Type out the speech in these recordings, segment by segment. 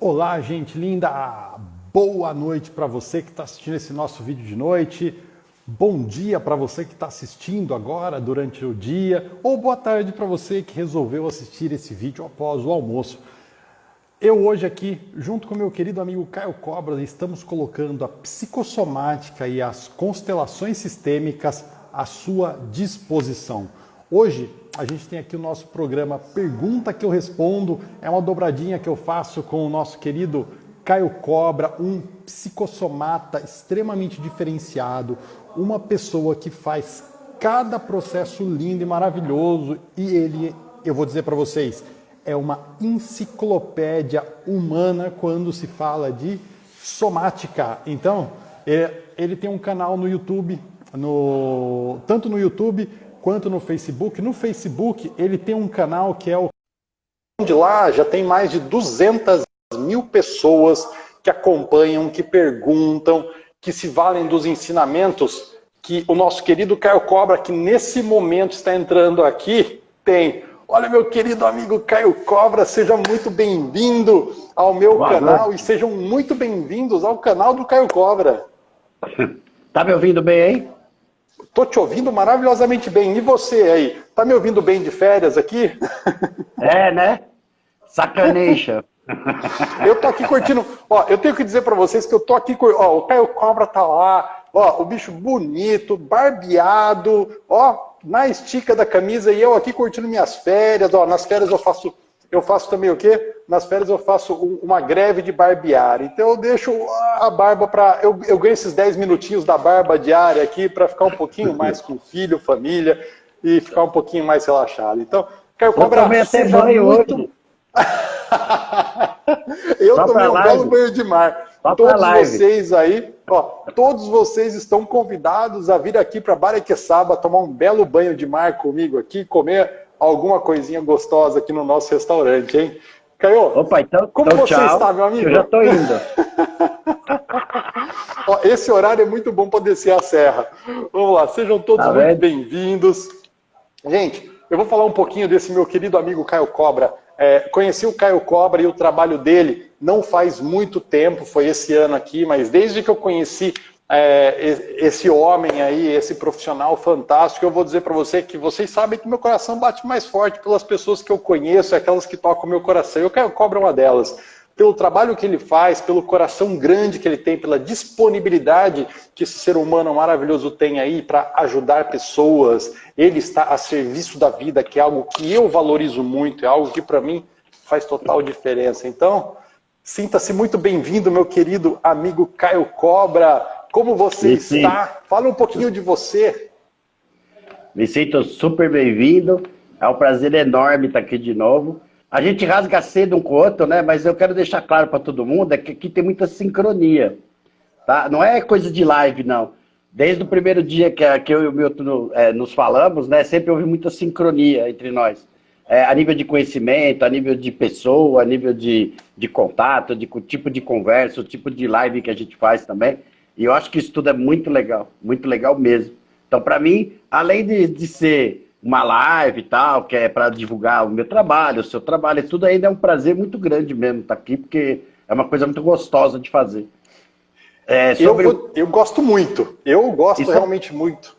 Olá, gente linda! Boa noite para você que está assistindo esse nosso vídeo de noite. Bom dia para você que está assistindo agora durante o dia. Ou boa tarde para você que resolveu assistir esse vídeo após o almoço. Eu hoje aqui, junto com meu querido amigo Caio Cobra, estamos colocando a psicossomática e as constelações sistêmicas à sua disposição. Hoje a gente tem aqui o nosso programa Pergunta que eu Respondo, é uma dobradinha que eu faço com o nosso querido Caio Cobra, um psicossomata extremamente diferenciado, uma pessoa que faz cada processo lindo e maravilhoso e ele, eu vou dizer para vocês, é uma enciclopédia humana quando se fala de somática. Então, ele tem um canal no YouTube, tanto no YouTube quanto no Facebook. No Facebook, ele tem um canal que é o... onde lá já tem mais de 200 mil pessoas que acompanham, que perguntam, que se valem dos ensinamentos que o nosso querido Caio Cobra, que nesse momento está entrando aqui, tem. Olha, meu querido amigo Caio Cobra, seja muito bem-vindo ao meu canal e sejam muito bem-vindos ao canal do Caio Cobra. Tá me ouvindo bem aí? Tô te ouvindo maravilhosamente bem. E você aí? Tá me ouvindo bem de férias aqui? É, né? Sacaneja. Eu tô aqui curtindo. Ó, eu tenho que dizer pra vocês que eu tô aqui. Ó, o Caio Cobra tá lá. Ó, o bicho bonito, barbeado. Ó, na estica da camisa. E eu aqui curtindo minhas férias. Ó, nas férias eu faço também o quê? Nas férias eu faço uma greve de barbear. Então eu deixo a barba para... Eu ganho esses 10 minutinhos da barba diária aqui para ficar um pouquinho mais com filho, família e ficar um pouquinho mais relaxado. Então, Caio Cobra, seja muito... hoje. Eu tomei um belo banho de mar. Todos vocês aí, ó, todos vocês estão convidados a vir aqui para Baraqueçaba tomar um belo banho de mar comigo aqui, comer alguma coisinha gostosa aqui no nosso restaurante, hein? Caio, opa, então, como você tchau. está, meu amigo? Eu já estou indo. Ó, esse horário é muito bom para descer a serra. Vamos lá, sejam todos muito bem-vindos. Gente, eu vou falar um pouquinho desse meu querido amigo Caio Cobra. Conheci o Caio Cobra e o trabalho dele não faz muito tempo, foi esse ano aqui, mas desde que eu conheci esse homem aí, esse profissional fantástico, eu vou dizer para você que vocês sabem que meu coração bate mais forte pelas pessoas que eu conheço, aquelas que tocam o meu coração. E o Caio Cobra é uma delas. Pelo trabalho que ele faz, pelo coração grande que ele tem, pela disponibilidade que esse ser humano maravilhoso tem aí para ajudar pessoas. Ele está a serviço da vida, que é algo que eu valorizo muito, é algo que para mim faz total diferença. Então, sinta-se muito bem-vindo, meu querido amigo Caio Cobra. Como você está? Fala um pouquinho de você. Me sinto super bem-vindo. É um prazer enorme estar aqui de novo. A gente rasga cedo um com o outro, né? Mas eu quero deixar claro para todo mundo que aqui tem muita sincronia. Tá? Não é coisa de live, não. Desde o primeiro dia que eu e o Milton nos falamos, né? Sempre houve muita sincronia entre nós. A nível de conhecimento, a nível de pessoa, a nível de contato, de tipo de conversa, o tipo de live que a gente faz também. E eu acho que isso tudo é muito legal mesmo. Então, para mim, além de ser uma live e tal, que é para divulgar o meu trabalho, o seu trabalho e tudo, ainda é um prazer muito grande mesmo estar aqui, porque é uma coisa muito gostosa de fazer. Eu gosto muito, realmente muito.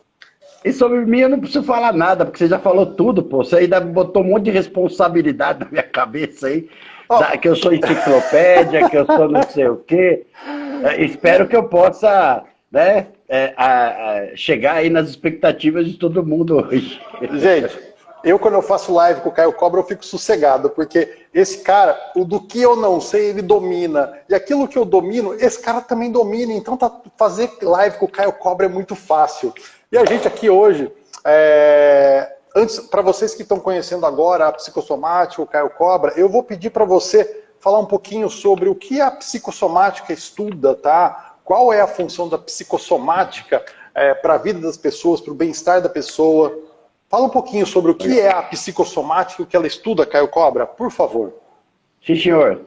E sobre mim eu não preciso falar nada, porque você já falou tudo, pô. Você ainda botou um monte de responsabilidade na minha cabeça aí, que eu sou enciclopédia, que eu sou não sei o quê. Espero que eu possa, né, chegar aí nas expectativas de todo mundo hoje. Gente, quando eu faço live com o Caio Cobra, eu fico sossegado, porque esse cara, o do que eu não sei, ele domina. E aquilo que eu domino, esse cara também domina. Então, fazer live com o Caio Cobra é muito fácil. E a gente aqui hoje, antes, para vocês que estão conhecendo agora a psicossomática, o Caio Cobra, eu vou pedir para você falar um pouquinho sobre o que a psicossomática estuda, tá? Qual é a função da psicossomática para a vida das pessoas, para o bem-estar da pessoa. Fala um pouquinho sobre o que é a psicossomática e o que ela estuda, Caio Cobra, por favor. Sim, senhor.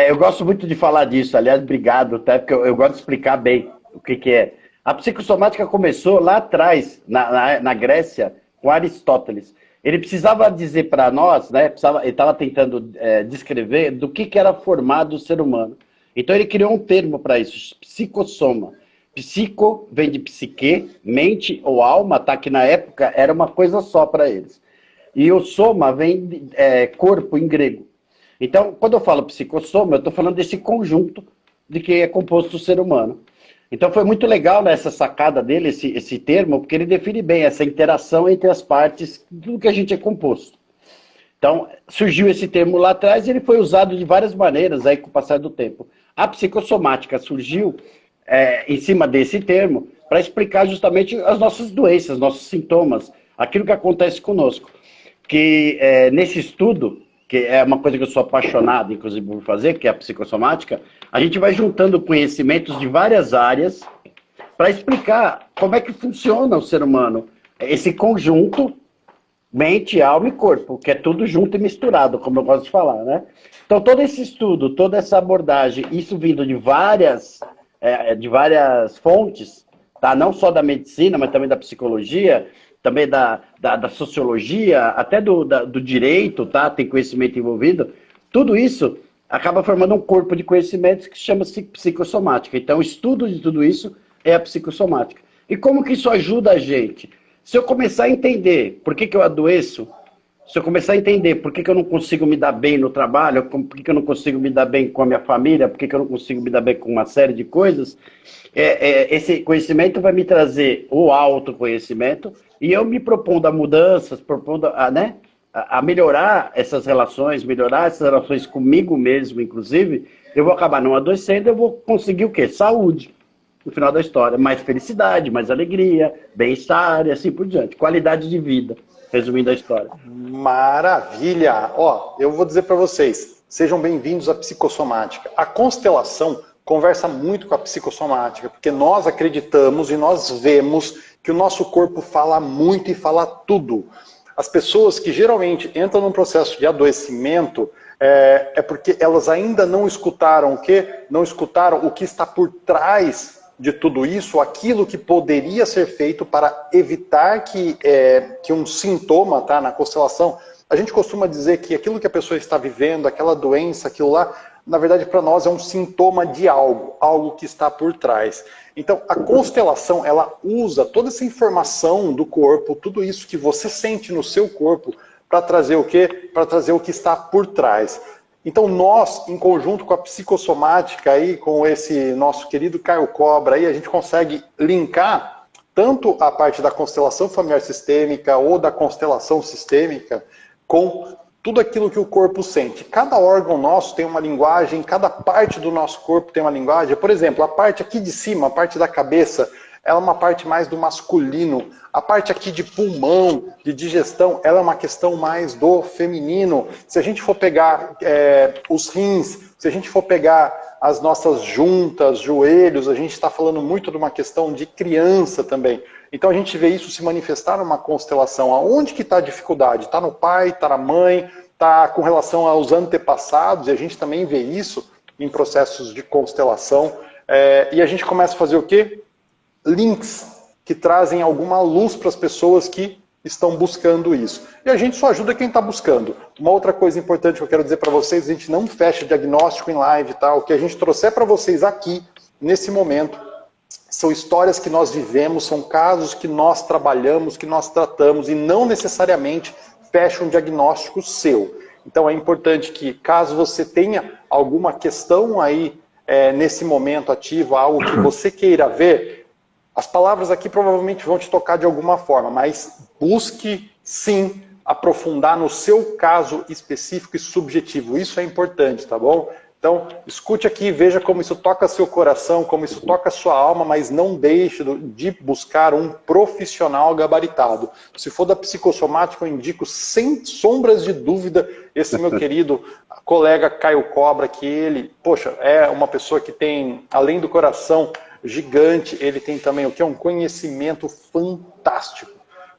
Eu gosto muito de falar disso, aliás, obrigado, tá? Porque eu gosto de explicar bem o que é. A psicossomática começou lá atrás, na Grécia, com Aristóteles. ele precisava dizer para nós, né? Ele estava tentando descrever do que era formado o ser humano. Então ele criou um termo para isso, psicossoma. Psico vem de psique, mente ou alma, tá? Que na época era uma coisa só para eles. E o soma vem de corpo em grego. Então, quando eu falo psicossoma, eu estou falando desse conjunto de que é composto o ser humano. Então foi muito legal nessa sacada dele, esse termo, porque ele define bem essa interação entre as partes do que a gente é composto. Então, surgiu esse termo lá atrás e ele foi usado de várias maneiras aí com o passar do tempo. A psicossomática surgiu em cima desse termo para explicar justamente as nossas doenças, nossos sintomas, aquilo que acontece conosco. Que nesse estudo, que é uma coisa que eu sou apaixonado, inclusive, por fazer, que é a psicossomática, a gente vai juntando conhecimentos de várias áreas para explicar como é que funciona o ser humano. Esse conjunto, mente, alma e corpo, que é tudo junto e misturado, como eu gosto de falar, né? Então, todo esse estudo, toda essa abordagem, isso vindo de várias fontes, tá? Não só da medicina, mas também da psicologia, também da sociologia, até do direito, tá? Tem conhecimento envolvido. Tudo isso acaba formando um corpo de conhecimentos que chama-se psicossomática. Então, o estudo de tudo isso é a psicossomática. E como que isso ajuda a gente? Se eu começar a entender por que eu adoeço, se eu começar a entender por que eu não consigo me dar bem no trabalho, por que eu não consigo me dar bem com a minha família, por que eu não consigo me dar bem com uma série de coisas, esse conhecimento vai me trazer o autoconhecimento e eu me propondo a mudanças, propondo a melhorar essas relações comigo mesmo, inclusive, eu vou acabar não adoecendo, eu vou conseguir o quê? Saúde. No final da história, mais felicidade, mais alegria, bem-estar e assim por diante. Qualidade de vida, resumindo a história. Maravilha! Ó, eu vou dizer para vocês, sejam bem-vindos à psicossomática. A constelação conversa muito com a psicossomática, porque nós acreditamos e nós vemos que o nosso corpo fala muito e fala tudo. As pessoas que geralmente entram num processo de adoecimento é porque elas ainda não escutaram o quê? Não escutaram o que está por trás de tudo isso, aquilo que poderia ser feito para evitar que um sintoma, tá, na constelação, a gente costuma dizer que aquilo que a pessoa está vivendo, aquela doença, aquilo lá, na verdade para nós é um sintoma de algo que está por trás. Então a constelação, ela usa toda essa informação do corpo, tudo isso que você sente no seu corpo, para trazer o quê? Para trazer o que está por trás. Então nós, em conjunto com a psicossomática, aí, com esse nosso querido Caio Cobra, aí, a gente consegue linkar tanto a parte da constelação familiar sistêmica ou da constelação sistêmica com tudo aquilo que o corpo sente. Cada órgão nosso tem uma linguagem, cada parte do nosso corpo tem uma linguagem. Por exemplo, a parte aqui de cima, a parte da cabeça, ela é uma parte mais do masculino. A parte aqui de pulmão, de digestão, ela é uma questão mais do feminino. Se a gente for pegar os rins, se a gente for pegar as nossas juntas, joelhos, a gente está falando muito de uma questão de criança também. Então a gente vê isso se manifestar numa constelação. Aonde que está a dificuldade? Está no pai, está na mãe, está com relação aos antepassados, e a gente também vê isso em processos de constelação. E a gente começa a fazer o quê? Links que trazem alguma luz para as pessoas que estão buscando isso. E a gente só ajuda quem está buscando. Uma outra coisa importante que eu quero dizer para vocês, a gente não fecha diagnóstico em live, tá? O que a gente trouxer para vocês aqui, nesse momento, são histórias que nós vivemos, são casos que nós trabalhamos, que nós tratamos, e não necessariamente fecha um diagnóstico seu. Então é importante que, caso você tenha alguma questão aí nesse momento ativo, algo que você queira ver, as palavras aqui provavelmente vão te tocar de alguma forma, mas busque sim aprofundar no seu caso específico e subjetivo. Isso é importante, tá bom? Então, escute aqui, veja como isso toca seu coração, como isso toca sua alma, mas não deixe de buscar um profissional gabaritado. Se for da psicossomática, eu indico sem sombras de dúvida esse meu querido colega Caio Cobra, que ele, poxa, é uma pessoa que tem, além do coração gigante, ele tem também o que é um conhecimento fantástico.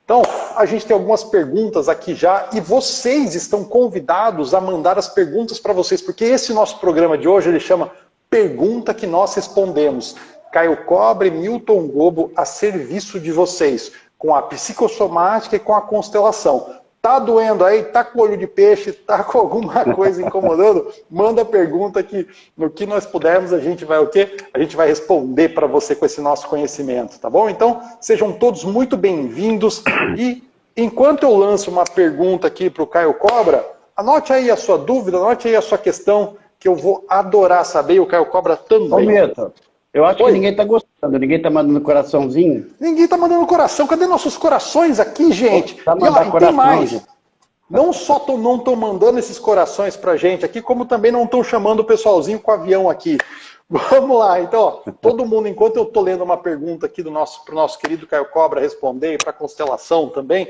Então, a gente tem algumas perguntas aqui já, e vocês estão convidados a mandar as perguntas para vocês, porque esse nosso programa de hoje, ele chama Pergunta que Nós Respondemos. Caio Cobra e Milton Gobo a serviço de vocês, com a psicossomática e com a constelação. Tá doendo aí, tá com olho de peixe, tá com alguma coisa incomodando, manda pergunta que no que nós pudermos a gente vai o quê? A gente vai responder para você com esse nosso conhecimento, tá bom? Então, sejam todos muito bem-vindos e enquanto eu lanço uma pergunta aqui para o Caio Cobra, anote aí a sua dúvida, anote aí a sua questão, que eu vou adorar saber, e o Caio Cobra também. Ô, Milton, eu acho que ninguém tá gostando, ninguém tá mandando coraçãozinho. Ninguém tá mandando coração, cadê nossos corações aqui, gente? Tá E coração, tem mais. gente. Não só não estão mandando esses corações pra gente aqui, como também não estão chamando o pessoalzinho com o avião aqui. Vamos lá, então, ó, todo mundo, enquanto eu estou lendo uma pergunta aqui para o nosso querido Caio Cobra responder, e para a Constelação também,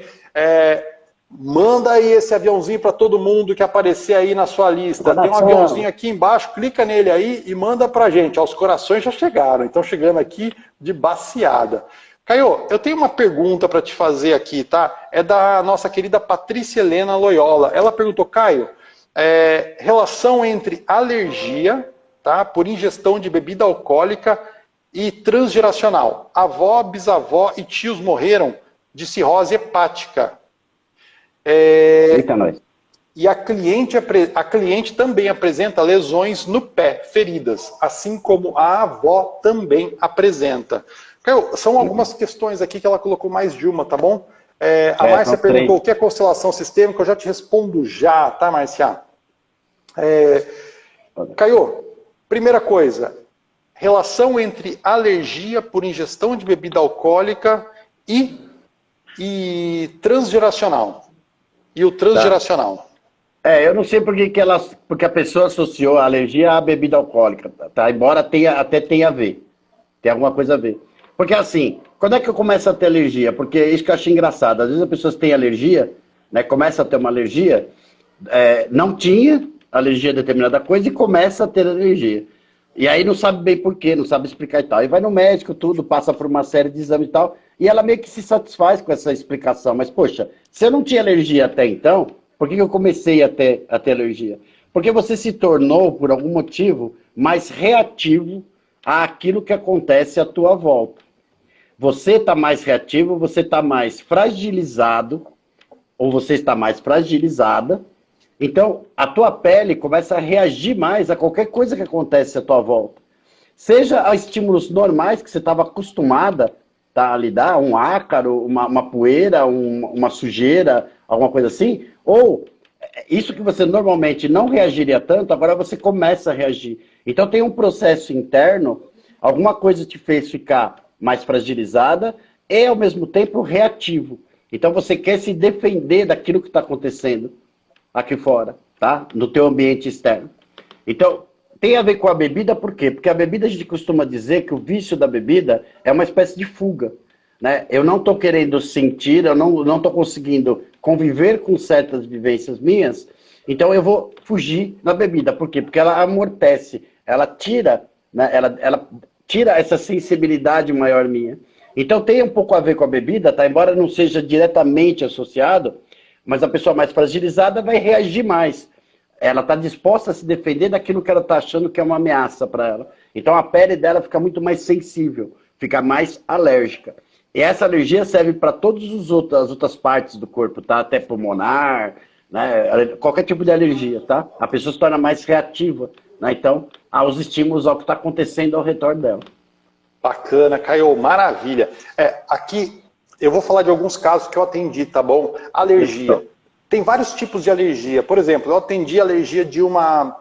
manda aí esse aviãozinho para todo mundo que aparecer aí na sua lista. Tem um aviãozinho aqui embaixo, clica nele aí e manda pra gente. Ó, os corações já chegaram, então chegando aqui de baciada. Caio, eu tenho uma pergunta para te fazer aqui, tá? É da nossa querida Patrícia Helena Loyola. Ela perguntou, Caio, relação entre alergia, tá, por ingestão de bebida alcoólica e transgeracional. Avó, bisavó e tios morreram de cirrose hepática. Eita, nós. E a cliente também apresenta lesões no pé, feridas, assim como a avó também apresenta. Caio, são algumas questões aqui que ela colocou mais de uma, tá bom? A Márcia perguntou o que é constelação sistêmica, eu já te respondo já, tá, Márcia? Caio, primeira coisa, relação entre alergia por ingestão de bebida alcoólica e transgeracional. E o transgeracional. Eu não sei porque a pessoa associou a alergia à bebida alcoólica, tá? Embora até tenha a ver. Tem alguma coisa a ver. Porque assim, quando é que eu começo a ter alergia? Porque isso que eu achei engraçado. Às vezes as pessoas têm alergia, né? Começa a ter uma alergia, não tinha alergia a determinada coisa e começa a ter alergia. E aí não sabe bem por quê, não sabe explicar e tal. E vai no médico, tudo, passa por uma série de exames e tal, e ela meio que se satisfaz com essa explicação. Mas, poxa, se eu não tinha alergia até então, por que eu comecei a ter alergia? Porque você se tornou, por algum motivo, mais reativo àquilo que acontece à tua volta. Você está mais reativo, você está mais fragilizado, ou você está mais fragilizada. Então, a tua pele começa a reagir mais a qualquer coisa que acontece à tua volta. Seja a estímulos normais que você estava acostumada a lidar, um ácaro, uma poeira, uma sujeira, alguma coisa assim, ou isso que você normalmente não reagiria tanto, agora você começa a reagir. Então tem um processo interno, alguma coisa te fez ficar mais fragilizada e, ao mesmo tempo, reativo. Então você quer se defender daquilo que está acontecendo aqui fora, tá? No teu ambiente externo. Então, tem a ver com a bebida, por quê? Porque a bebida, a gente costuma dizer que o vício da bebida é uma espécie de fuga, né? Eu não estou querendo sentir, eu não estou conseguindo conviver com certas vivências minhas, então eu vou fugir da bebida. Por quê? Porque ela amortece, ela tira, né? Ela tira essa sensibilidade maior minha. Então tem um pouco a ver com a bebida, tá? Embora não seja diretamente associado, mas a pessoa mais fragilizada vai reagir mais. Ela está disposta a se defender daquilo que ela está achando que é uma ameaça para ela. Então a pele dela fica muito mais sensível, fica mais alérgica. E essa alergia serve para todas as outras partes do corpo, tá? Até pulmonar, né? Qualquer tipo de alergia, tá? A pessoa se torna mais reativa, né? Então, aos estímulos, ao que está acontecendo ao redor dela. Bacana, Caio, maravilha. Aqui eu vou falar de alguns casos que eu atendi, tá bom? Alergia. Tem vários tipos de alergia. Por exemplo, eu atendi alergia de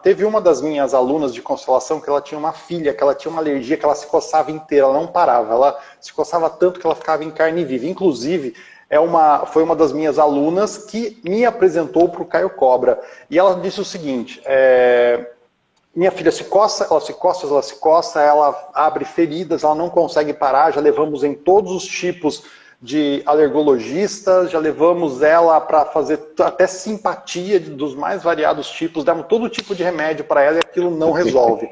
Teve uma das minhas alunas de constelação que ela tinha uma filha, que ela tinha uma alergia que ela se coçava inteira, ela não parava. Ela se coçava tanto que ela ficava em carne viva. Inclusive, foi uma das minhas alunas que me apresentou para o Caio Cobra. E ela disse o seguinte, minha filha se coça, ela se coça, ela se coça, ela abre feridas, ela não consegue parar, já levamos em todos os tipos de alergologistas, já levamos ela para fazer até simpatia dos mais variados tipos, demos todo tipo de remédio para ela e aquilo não resolve.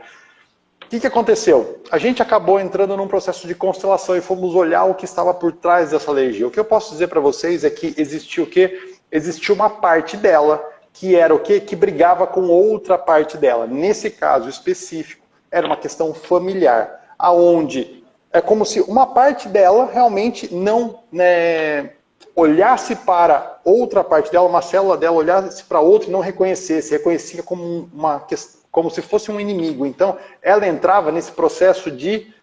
O que aconteceu? A gente acabou entrando num processo de constelação e fomos olhar o que estava por trás dessa alergia. O que eu posso dizer para vocês é que existiu o quê? Existiu uma parte dela que era o quê? Que brigava com outra parte dela. Nesse caso específico, era uma questão familiar, aonde é como se uma parte dela realmente não olhasse para outra parte dela, uma célula dela olhasse para outra e não reconhecesse, reconhecia como se fosse um inimigo. Então, ela entrava nesse processo de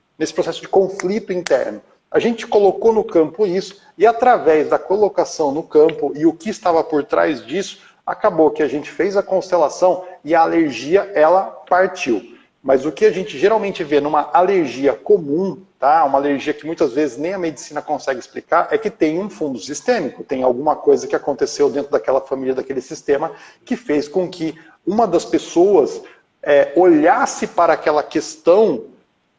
conflito interno. A gente colocou no campo isso, e através da colocação no campo e o que estava por trás disso, acabou que a gente fez a constelação e a alergia, ela partiu. Mas o que a gente geralmente vê numa alergia comum, tá? Uma alergia que muitas vezes nem a medicina consegue explicar, é que tem um fundo sistêmico, tem alguma coisa que aconteceu dentro daquela família, daquele sistema, que fez com que uma das pessoas olhasse para aquela questão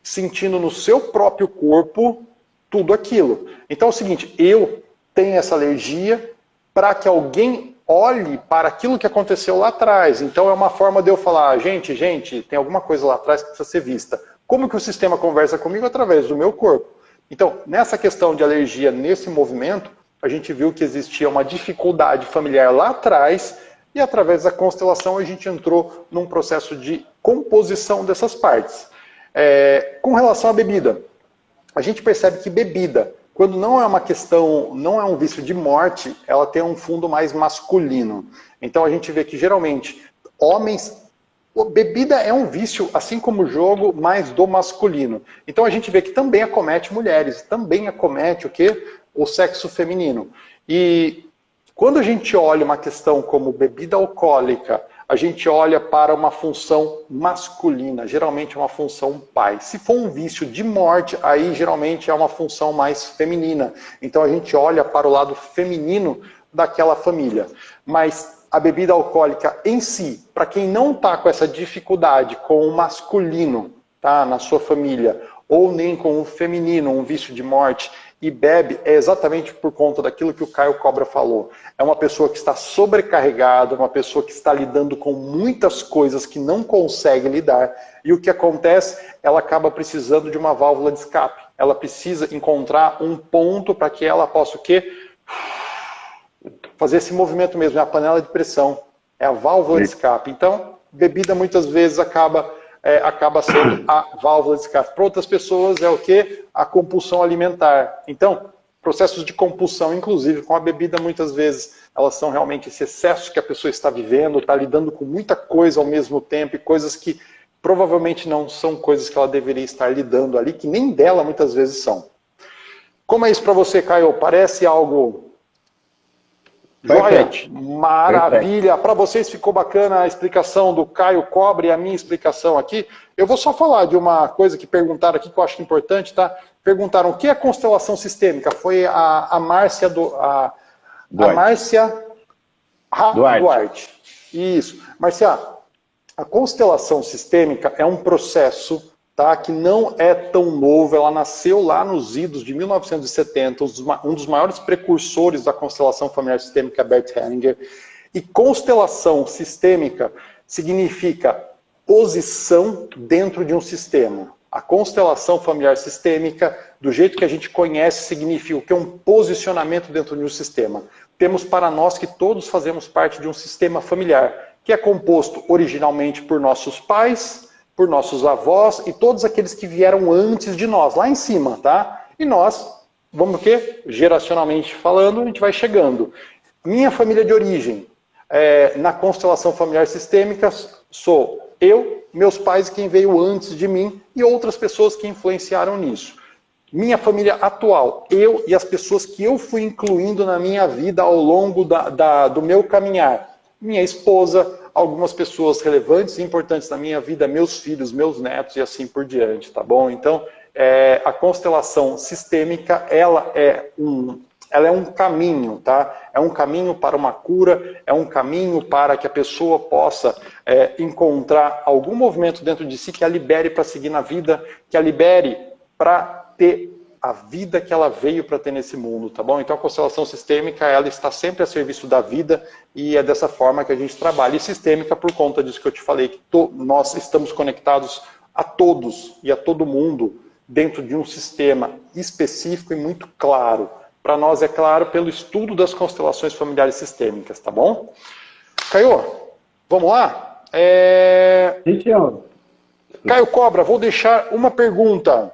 sentindo no seu próprio corpo tudo aquilo. Então é o seguinte, eu tenho essa alergia para que alguém olhe para aquilo que aconteceu lá atrás. Então é uma forma de eu falar, gente, tem alguma coisa lá atrás que precisa ser vista. Como que o sistema conversa comigo? Através do meu corpo. Então, nessa questão de alergia, nesse movimento, a gente viu que existia uma dificuldade familiar lá atrás, e através da constelação a gente entrou num processo de composição dessas partes. Com relação à bebida, a gente percebe que bebida, quando não é uma questão, não é um vício de morte, ela tem um fundo mais masculino. Então a gente vê que geralmente homens, bebida é um vício, assim como o jogo, mais do masculino. Então a gente vê que também acomete mulheres, também acomete o quê? O sexo feminino. E quando a gente olha uma questão como bebida alcoólica, a gente olha para uma função masculina, geralmente é uma função pai. Se for um vício de morte, aí geralmente é uma função mais feminina. Então a gente olha para o lado feminino daquela família. Mas a bebida alcoólica em si, para quem não está com essa dificuldade com o masculino, tá, na sua família, ou nem com o feminino, um vício de morte, e bebe, é exatamente por conta daquilo que o Caio Cobra falou. É uma pessoa que está sobrecarregada, uma pessoa que está lidando com muitas coisas que não consegue lidar, e o que acontece? Ela acaba precisando de uma válvula de escape. Ela precisa encontrar um ponto para que ela possa o quê? Fazer esse movimento mesmo, é a panela de pressão, é a válvula de escape. Então, bebida muitas vezes acaba sendo a válvula de escape. Para outras pessoas é o quê? A compulsão alimentar. Então, processos de compulsão, inclusive com a bebida, muitas vezes, elas são realmente esse excesso que a pessoa está vivendo, está lidando com muita coisa ao mesmo tempo, e coisas que provavelmente não são coisas que ela deveria estar lidando ali, que nem dela muitas vezes são. Como é isso para você, Caio? Parece algo... Joia, maravilha. Para vocês ficou bacana a explicação do Caio Cobra e a minha explicação aqui. Eu vou só falar de uma coisa que perguntaram aqui que eu acho importante, tá? Perguntaram o que é constelação sistêmica. Foi a Márcia Duarte. Isso. Márcia, a constelação sistêmica é um processo, tá, que não é tão novo, ela nasceu lá nos idos de 1970, um dos maiores precursores da constelação familiar sistêmica, Bert Hellinger. E constelação sistêmica significa posição dentro de um sistema. A constelação familiar sistêmica, do jeito que a gente conhece, significa o que é um posicionamento dentro de um sistema. Temos para nós que todos fazemos parte de um sistema familiar, que é composto originalmente por nossos pais, por nossos avós e todos aqueles que vieram antes de nós, lá em cima, tá? E nós, vamos o quê? Geracionalmente falando, a gente vai chegando. Minha família de origem, na constelação familiar sistêmica, sou eu, meus pais, quem veio antes de mim e outras pessoas que influenciaram nisso. Minha família atual, eu e as pessoas que eu fui incluindo na minha vida ao longo do meu caminhar. Minha esposa, algumas pessoas relevantes e importantes na minha vida, meus filhos, meus netos e assim por diante, tá bom? Então, a constelação sistêmica, ela é um caminho, tá? É um caminho para uma cura, é um caminho para que a pessoa possa encontrar algum movimento dentro de si que a libere para seguir na vida, que a libere para ter a vida que ela veio para ter nesse mundo, tá bom? Então a constelação sistêmica, ela está sempre a serviço da vida e é dessa forma que a gente trabalha. E sistêmica por conta disso que eu te falei, que nós estamos conectados a todos e a todo mundo dentro de um sistema específico e muito claro. Para nós é claro pelo estudo das constelações familiares sistêmicas, tá bom? Caio, vamos lá? Caio Cobra, vou deixar uma pergunta.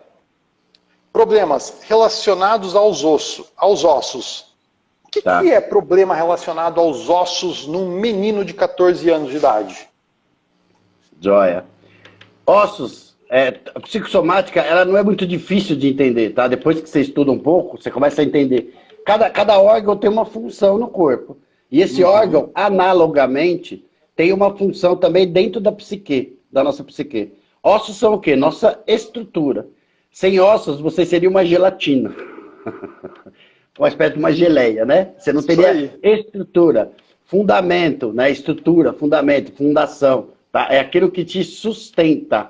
Problemas relacionados aos ossos. Tá. que é problema relacionado aos ossos num menino de 14 anos de idade? Joia. Ossos, a psicossomática, ela não é muito difícil de entender, tá? Depois que você estuda um pouco, você começa a entender. Cada órgão tem uma função no corpo. E esse órgão, analogamente, tem uma função também dentro da psique, da nossa psique. Ossos são o quê? Nossa estrutura. Sem ossos, você seria uma gelatina. Uma espécie de uma geleia, né? Você não teria estrutura. Fundamento, né? Estrutura, fundamento, fundação. Tá? É aquilo que te sustenta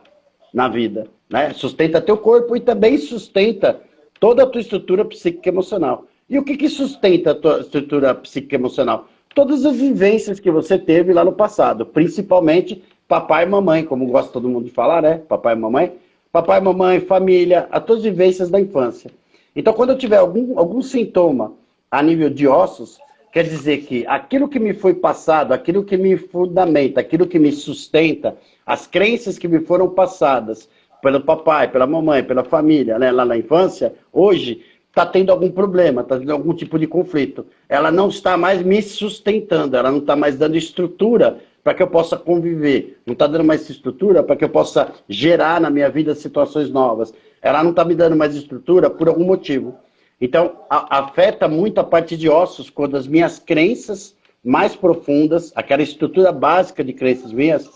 na vida, né? Sustenta teu corpo e também sustenta toda a tua estrutura psíquica emocional. E o que sustenta a tua estrutura psíquica emocional? Todas as vivências que você teve lá no passado, principalmente papai e mamãe, como gosta todo mundo de falar, né? Papai e mamãe. Papai, mamãe, família, as tuas vivências da infância. Então, quando eu tiver algum sintoma a nível de ossos, quer dizer que aquilo que me foi passado, aquilo que me fundamenta, aquilo que me sustenta, as crenças que me foram passadas pelo papai, pela mamãe, pela família, né, lá na infância, hoje está tendo algum problema, está tendo algum tipo de conflito. Ela não está mais me sustentando, ela não está mais dando estrutura para que eu possa conviver. Não está dando mais estrutura para que eu possa gerar na minha vida situações novas. Ela não está me dando mais estrutura por algum motivo. Então, afeta muito a parte de ossos quando as minhas crenças mais profundas, aquela estrutura básica de crenças minhas,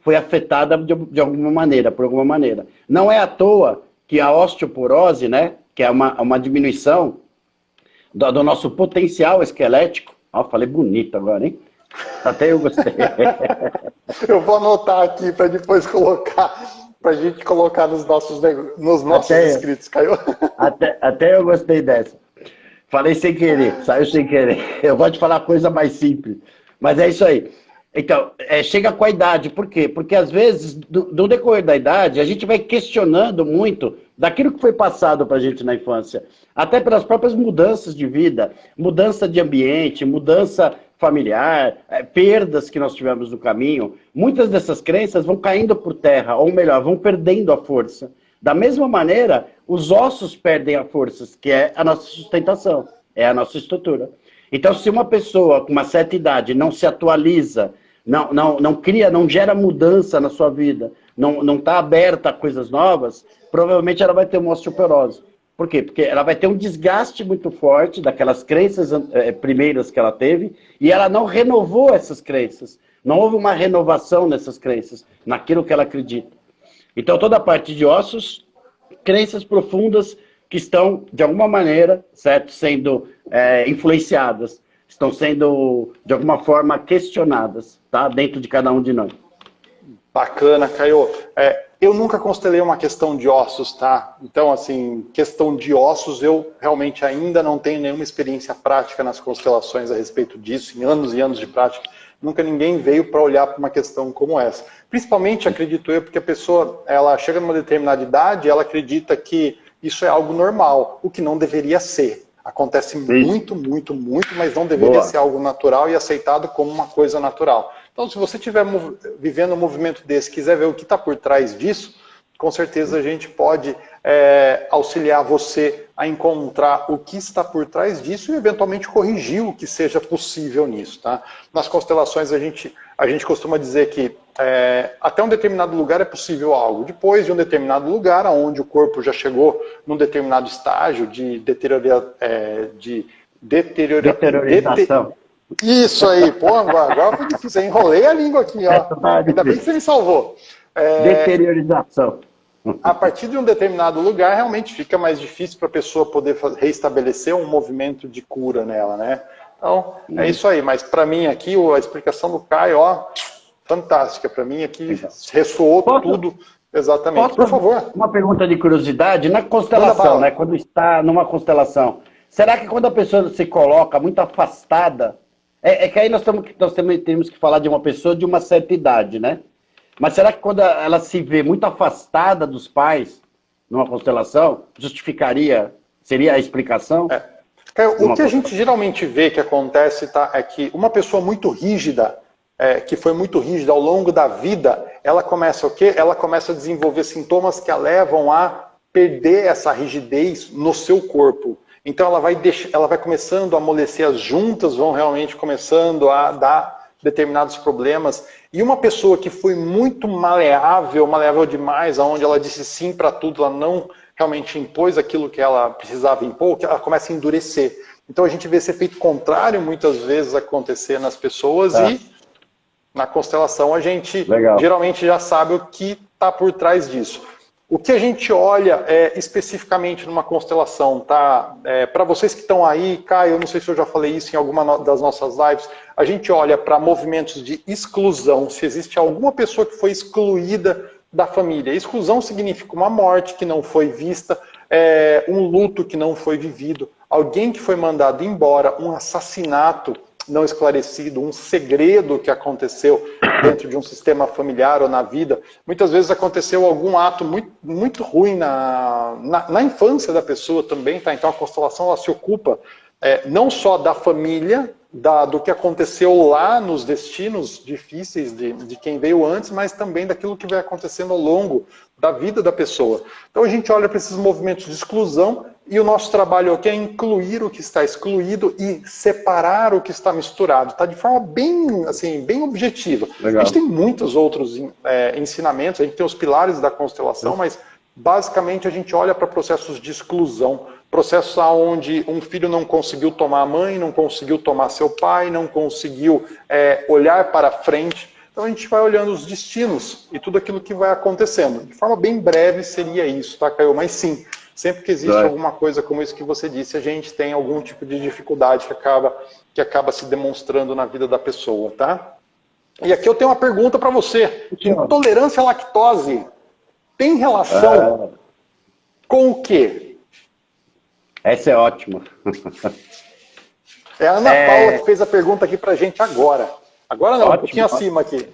foi afetada de alguma maneira, por alguma maneira. Não é à toa que a osteoporose, né, que é uma diminuição do nosso potencial esquelético. Ó, falei bonito agora, hein? Até eu gostei. Eu vou anotar aqui para depois colocar, para a gente colocar nos nossos inscritos, Caio. Até eu gostei dessa. Falei sem querer, saiu sem querer. Eu gosto de falar coisa mais simples. Mas é isso aí. Então, chega com a idade. Por quê? Porque às vezes, no decorrer da idade, a gente vai questionando muito daquilo que foi passado para a gente na infância. Até pelas próprias mudanças de vida, mudança de ambiente, mudança familiar, perdas que nós tivemos no caminho. Muitas dessas crenças vão caindo por terra, ou melhor, vão perdendo a força. Da mesma maneira, os ossos perdem a força, que é a nossa sustentação, é a nossa estrutura. Então, se uma pessoa com uma certa idade não se atualiza, não cria, não gera mudança na sua vida, não está aberta a coisas novas, provavelmente ela vai ter uma osteoporose. Por quê? Porque ela vai ter um desgaste muito forte daquelas crenças primeiras que ela teve e ela não renovou essas crenças. Não houve uma renovação nessas crenças, naquilo que ela acredita. Então, toda a parte de ossos, crenças profundas que estão, de alguma maneira, certo, sendo influenciadas, estão sendo, de alguma forma, questionadas, tá? Dentro de cada um de nós. Bacana, Caio. Eu nunca constelei uma questão de ossos, tá? Então, assim, questão de ossos, eu realmente ainda não tenho nenhuma experiência prática nas constelações a respeito disso, em anos e anos de prática. Nunca ninguém veio para olhar para uma questão como essa. Principalmente, acredito eu, porque a pessoa, ela chega numa determinada idade, ela acredita que isso é algo normal, o que não deveria ser. Acontece muito, mas não deveria ser algo natural e aceitado como uma coisa natural. Então, se você estiver vivendo um movimento desse, quiser ver o que está por trás disso, com certeza a gente pode auxiliar você a encontrar o que está por trás disso e eventualmente corrigir o que seja possível nisso. Tá? Nas constelações a gente costuma dizer que até um determinado lugar é possível algo. Depois de um determinado lugar, onde o corpo já chegou num determinado estágio de deteriorização. Isso aí, pô, agora foi difícil, enrolei a língua aqui, ó. Ainda bem que você me salvou. Deteriorização. A partir de um determinado lugar, realmente fica mais difícil para a pessoa poder restabelecer um movimento de cura nela, né? Então, é isso aí. Mas para mim aqui, a explicação do Caio, ó, fantástica. Para mim aqui, ressoou tudo exatamente. Por favor. Uma pergunta de curiosidade. Na constelação, né? Quando está numa constelação, será que quando a pessoa se coloca muito afastada, que aí nós também temos que falar de uma pessoa de uma certa idade, né? Mas será que quando ela se vê muito afastada dos pais, numa constelação, seria a explicação? O que a gente geralmente vê que acontece, tá, é que uma pessoa muito rígida, que foi muito rígida ao longo da vida, ela começa o quê? Ela começa a desenvolver sintomas que a levam a perder essa rigidez no seu corpo. Então ela vai começando a amolecer, as juntas vão realmente começando a dar determinados problemas. E uma pessoa que foi muito maleável demais, onde ela disse sim para tudo, ela não realmente impôs aquilo que ela precisava impor, que ela começa a endurecer. Então a gente vê esse efeito contrário muitas vezes acontecer nas pessoas e na constelação a gente geralmente já sabe o que está por trás disso. O que a gente olha especificamente numa constelação, tá? Para vocês que estão aí, Caio, eu não sei se eu já falei isso em alguma das nossas lives, a gente olha para movimentos de exclusão, se existe alguma pessoa que foi excluída da família. Exclusão significa uma morte que não foi vista, um luto que não foi vivido, alguém que foi mandado embora, um assassinato não esclarecido, um segredo que aconteceu dentro de um sistema familiar ou na vida. Muitas vezes aconteceu algum ato muito ruim na infância da pessoa também, tá? Então a constelação ela se ocupa não só da família, do que aconteceu lá nos destinos difíceis de quem veio antes, mas também daquilo que vai acontecendo ao longo da vida da pessoa. Então a gente olha para esses movimentos de exclusão e o nosso trabalho aqui é incluir o que está excluído e separar o que está misturado. Tá? De forma bem, assim, bem objetiva. Legal. A gente tem muitos outros ensinamentos, a gente tem os pilares da constelação, mas basicamente a gente olha para processos de exclusão, processos onde um filho não conseguiu tomar a mãe, não conseguiu tomar seu pai, não conseguiu olhar para frente. Então a gente vai olhando os destinos e tudo aquilo que vai acontecendo. De forma bem breve seria isso, tá, Caio? Mas sim, sempre que existe alguma coisa como isso que você disse, a gente tem algum tipo de dificuldade que acaba se demonstrando na vida da pessoa, tá? E aqui eu tenho uma pergunta para você. Intolerância à lactose tem relação com o quê? Essa é ótima. É a Ana Paula que fez a pergunta aqui pra gente agora. Agora não, ótimo, um pouquinho acima aqui.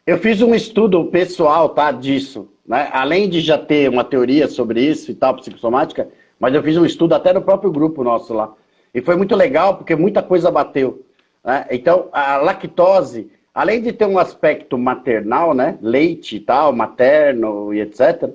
Eu fiz um estudo pessoal, tá, disso, né? Além de já ter uma teoria sobre isso e tal, psicossomática, mas eu fiz um estudo até no próprio grupo nosso lá. E foi muito legal porque muita coisa bateu, né? Então, a lactose, além de ter um aspecto maternal, né? Leite e tal, materno e etc.,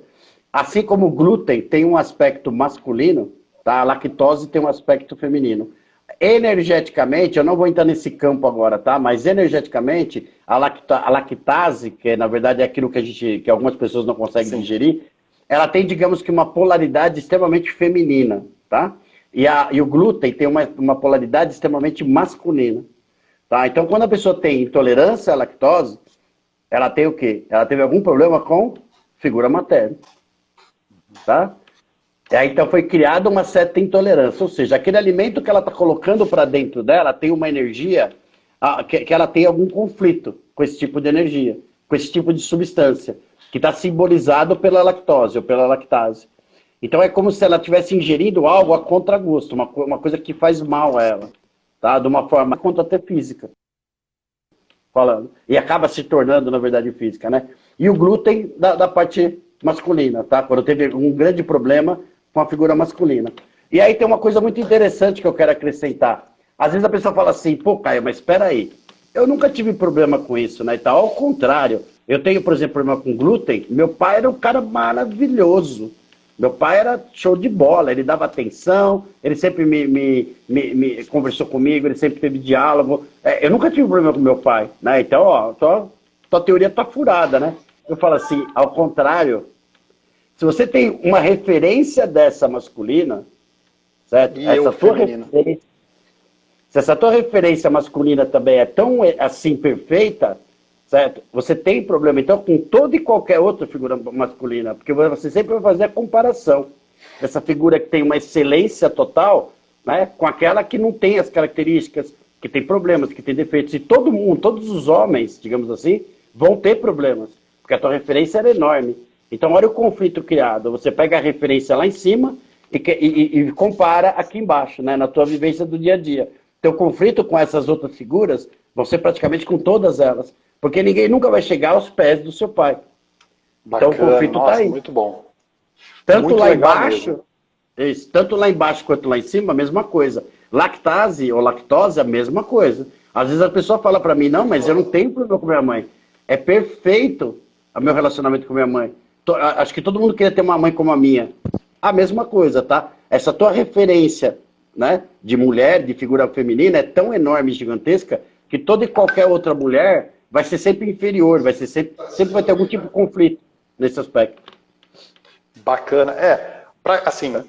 assim como o glúten tem um aspecto masculino, tá? A lactose tem um aspecto feminino. Energeticamente, eu não vou entrar nesse campo agora, tá? Mas energeticamente, a lactase, que na verdade é aquilo que algumas pessoas não conseguem digerir, ela tem, digamos que, uma polaridade extremamente feminina, tá? E o glúten tem uma polaridade extremamente masculina, tá? Então, quando a pessoa tem intolerância à lactose, ela tem o quê? Ela teve algum problema com figura materna, tá? Então foi criada uma certa intolerância, ou seja, aquele alimento que ela está colocando para dentro dela tem uma energia, que ela tem algum conflito com esse tipo de energia, com esse tipo de substância, que está simbolizado pela lactose ou pela lactase. Então é como se ela tivesse ingerido algo a contragosto, uma coisa que faz mal a ela, tá? De uma forma contra até física, falando. E acaba se tornando, na verdade, física, né? E o glúten da parte masculina, tá? Quando teve um grande problema com a figura masculina. E aí tem uma coisa muito interessante que eu quero acrescentar. Às vezes a pessoa fala assim, pô, Caio, mas espera aí, eu nunca tive problema com isso, né, e tal. Ao contrário, eu tenho, por exemplo, problema com glúten. Meu pai era um cara maravilhoso. Meu pai era show de bola, ele dava atenção, ele sempre me conversou comigo, ele sempre teve diálogo. Eu nunca tive problema com meu pai, né? Então, ó, tua teoria tá furada, né? Eu falo assim, ao contrário, se você tem uma referência dessa masculina, certo? Se essa tua referência masculina também é tão assim perfeita, certo? Você tem problema, então, com toda e qualquer outra figura masculina, porque você sempre vai fazer a comparação dessa figura que tem uma excelência total, né, com aquela que não tem as características, que tem problemas, que tem defeitos. E todo mundo, todos os homens, digamos assim, vão ter problemas, porque a tua referência era enorme. Então, olha o conflito criado. Você pega a referência lá em cima e compara aqui embaixo, né, na tua vivência do dia a dia. Teu conflito com essas outras figuras vão ser praticamente com todas elas, porque ninguém nunca vai chegar aos pés do seu pai. Bacana, então o conflito está aí. Muito bom. Tanto muito lá embaixo, tanto lá embaixo quanto lá em cima, a mesma coisa. Lactase ou lactose, a mesma coisa. Às vezes a pessoa fala para mim, não, mas eu não tenho problema com minha mãe. É perfeito o meu relacionamento com minha mãe. Acho que todo mundo queria ter uma mãe como a minha. A mesma coisa, tá? essa tua referência, né, de mulher, de figura feminina, é tão enorme e gigantesca que toda e qualquer outra mulher vai ser sempre inferior, vai ser sempre vai ter algum tipo de conflito nesse aspecto. Bacana. Assim,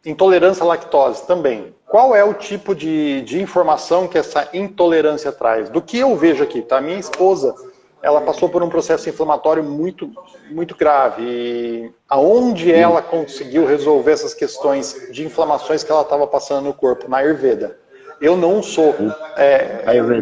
intolerância à lactose também. Qual é o tipo de informação que essa intolerância traz? Do que eu vejo aqui, tá? Minha esposa, ela passou por um processo inflamatório muito, muito grave. E aonde ela conseguiu resolver essas questões de inflamações que ela estava passando no corpo? Na Ayurveda. Eu não sou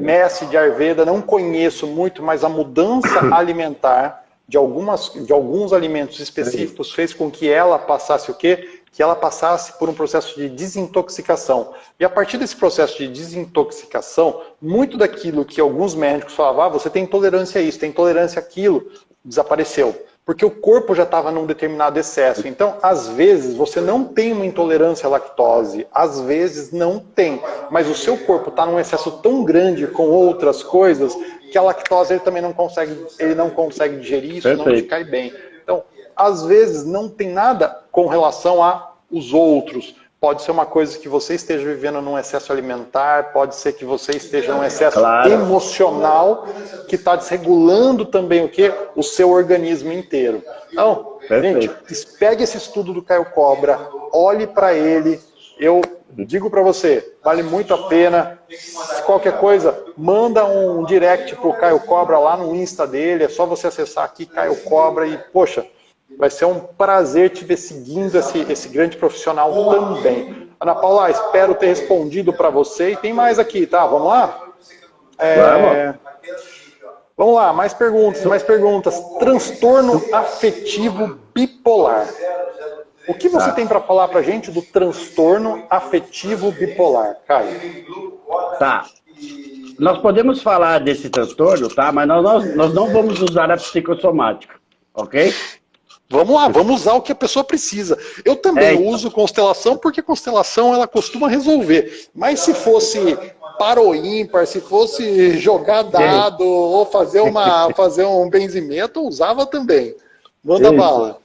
mestre de Ayurveda, não conheço muito, mas a mudança alimentar de alguns alimentos específicos fez com que ela passasse o quê? Que ela passasse por um processo de desintoxicação. E a partir desse processo de desintoxicação, muito daquilo que alguns médicos falavam, você tem intolerância a isso, tem intolerância àquilo, desapareceu. Porque o corpo já estava num determinado excesso. Então, às vezes, você não tem uma intolerância à lactose, às vezes não tem. Mas o seu corpo está num excesso tão grande com outras coisas que a lactose ele também não consegue digerir, isso não te cai bem. Então, às vezes não tem nada com relação aos outros. Pode ser uma coisa que você esteja vivendo num excesso alimentar, pode ser que você esteja num excesso emocional, que está desregulando também o quê? O seu organismo inteiro. Então, gente, pegue esse estudo do Caio Cobra, olhe para ele, eu digo para você, vale muito a pena. Qualquer coisa, manda um direct pro Caio Cobra lá no Insta dele, é só você acessar aqui Caio Cobra e, poxa, vai ser um prazer te ver seguindo esse grande profissional também. Ana Paula, espero ter respondido para você. E tem mais aqui, tá? Vamos lá? Vamos lá, mais perguntas, mais perguntas. Transtorno afetivo bipolar. O que você tem para falar para a gente do transtorno afetivo bipolar, Caio? Tá. Nós podemos falar desse transtorno, tá? Mas nós não vamos usar a psicossomática, ok? Vamos lá, vamos usar o que a pessoa precisa. Eu também uso constelação porque constelação ela costuma resolver. Mas se fosse par ou ímpar, se fosse jogar dado ou fazer um benzimento, eu usava também. Manda bala.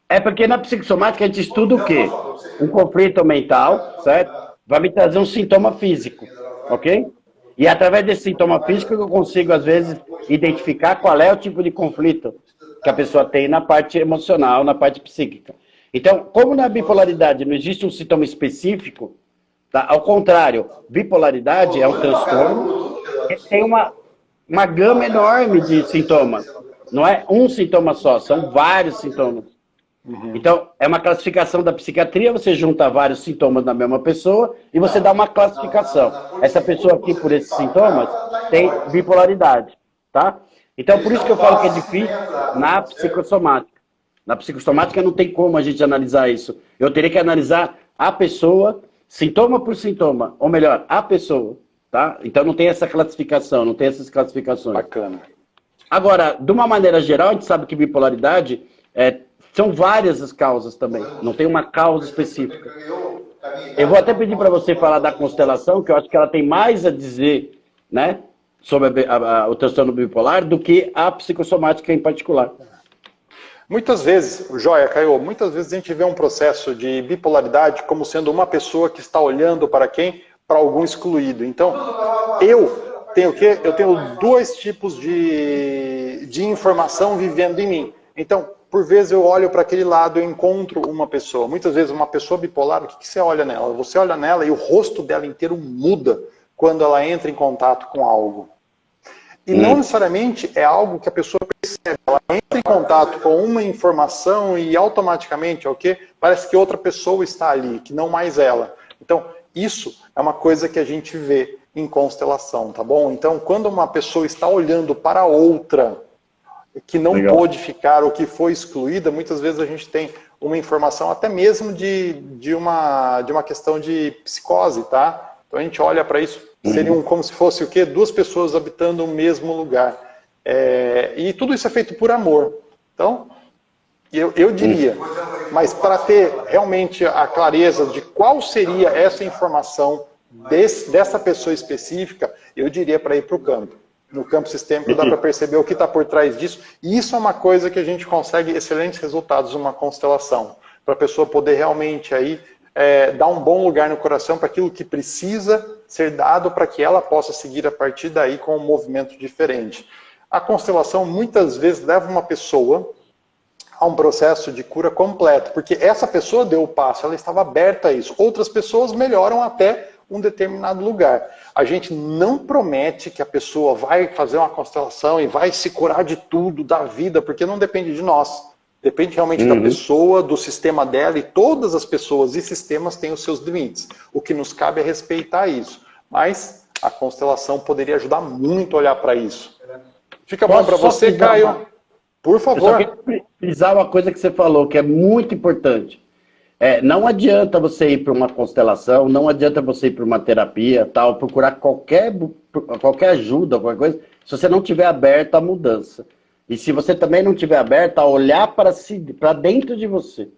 É porque na psicossomática a gente estuda o quê? Um conflito mental, certo? Vai me trazer um sintoma físico, ok? E através desse sintoma físico eu consigo, às vezes, identificar qual é o tipo de conflito que a pessoa tem na parte emocional, na parte psíquica. Então, como na bipolaridade não existe um sintoma específico, tá? Ao contrário, bipolaridade é um transtorno que tem uma gama enorme de sintomas. Não é um sintoma só, são vários sintomas. Então, é uma classificação da psiquiatria, você junta vários sintomas na mesma pessoa e você dá uma classificação. Essa pessoa aqui, por esses sintomas, tem bipolaridade, tá? Então, por isso que eu falo que é difícil na psicossomática. Na psicossomática não tem como a gente analisar isso. Eu teria que analisar a pessoa, sintoma por sintoma, ou melhor, a pessoa, tá? Então não tem essa classificação, não tem essas classificações. Bacana. Agora, de uma maneira geral, a gente sabe que bipolaridade são várias as causas também, não tem uma causa específica. Eu vou até pedir para você falar da constelação, que eu acho que ela tem mais a dizer, né, sobre o transtorno bipolar do que a psicossomática em particular. Muitas vezes, Joia, Caio, muitas vezes a gente vê um processo de bipolaridade como sendo uma pessoa que está olhando para quem? Para algum excluído. Então, eu tenho o quê? Eu tenho dois tipos de informação vivendo em mim. Então, por vezes eu olho para aquele lado e encontro uma pessoa. Muitas vezes uma pessoa bipolar, o que você olha nela? Você olha nela e o rosto dela inteiro muda quando ela entra em contato com algo. E não necessariamente é algo que a pessoa percebe. Ela entra em contato com uma informação e automaticamente, parece que outra pessoa está ali, que não mais ela. Então, isso é uma coisa que a gente vê em constelação, tá bom? Então, quando uma pessoa está olhando para outra, que não pôde ficar ou que foi excluída, muitas vezes a gente tem uma informação até mesmo de uma questão de psicose, tá? Então a gente olha para isso, seriam como se fosse o quê? Duas pessoas habitando o mesmo lugar. E tudo isso é feito por amor. Então, eu diria, mas para ter realmente a clareza de qual seria essa informação dessa pessoa específica, eu diria para ir para o campo. No campo sistêmico dá para perceber o que está por trás disso. E isso é uma coisa que a gente consegue excelentes resultados numa constelação. Para a pessoa poder realmente aí, dar um bom lugar no coração para aquilo que precisa ser dado para que ela possa seguir a partir daí com um movimento diferente. A constelação muitas vezes leva uma pessoa a um processo de cura completo, porque essa pessoa deu o passo, ela estava aberta a isso. Outras pessoas melhoram até um determinado lugar. A gente não promete que a pessoa vai fazer uma constelação e vai se curar de tudo, da vida, porque não depende de nós. Depende realmente da pessoa, do sistema dela, e todas as pessoas e sistemas têm os seus limites. O que nos cabe é respeitar isso. Mas a constelação poderia ajudar muito a olhar para isso. Fica bom para você, Caio? Por favor. Eu só quero frisar uma coisa que você falou, que é muito importante. Não adianta você ir para uma constelação, não adianta você ir para uma terapia, tal, procurar qualquer ajuda, qualquer coisa, se você não estiver aberto à mudança. E se você também não estiver aberto a olhar para dentro de você.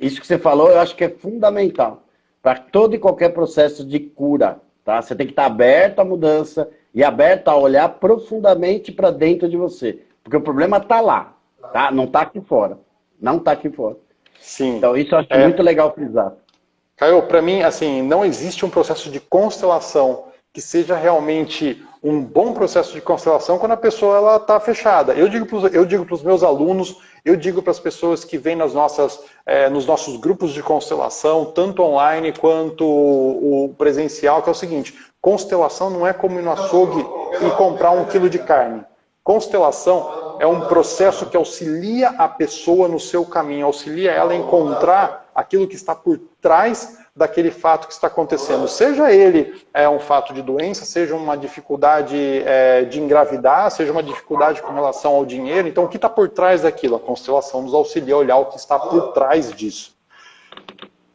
Isso que você falou, eu acho que é fundamental para todo e qualquer processo de cura. Tá? Você tem que estar aberto à mudança e aberto a olhar profundamente para dentro de você. Porque o problema está lá, tá? Não está aqui fora. Não está aqui fora. Sim. Então, isso eu acho muito legal frisar. Caio, para mim, assim, não existe um processo de constelação que seja realmente um bom processo de constelação quando a pessoa está fechada. Eu digo para os meus alunos, eu digo para as pessoas que vêm nos nossos grupos de constelação, tanto online quanto o presencial, que é o seguinte: constelação não é como ir no açougue e comprar 1 quilo de carne. Constelação é um processo que auxilia a pessoa no seu caminho, auxilia ela a encontrar aquilo que está por trás daquele fato que está acontecendo. Seja ele um fato de doença, seja uma dificuldade de engravidar, seja uma dificuldade com relação ao dinheiro. Então, o que está por trás daquilo? A constelação nos auxilia a olhar o que está por trás disso.